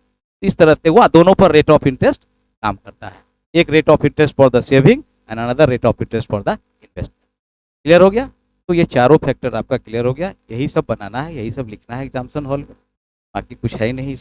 इस तरह से वो दोनों पर रेट ऑफ इंटरेस्ट काम करता है। एक rate of interest for the saving and another rate of interest for the investment. Clear हो गया? तो ये चारों फैक्टर आपका क्लियर हो गया। यही सब बनाना है, यही सब लिखना है एग्जामिनेशन हॉल में, बाकी कुछ है ही नहीं।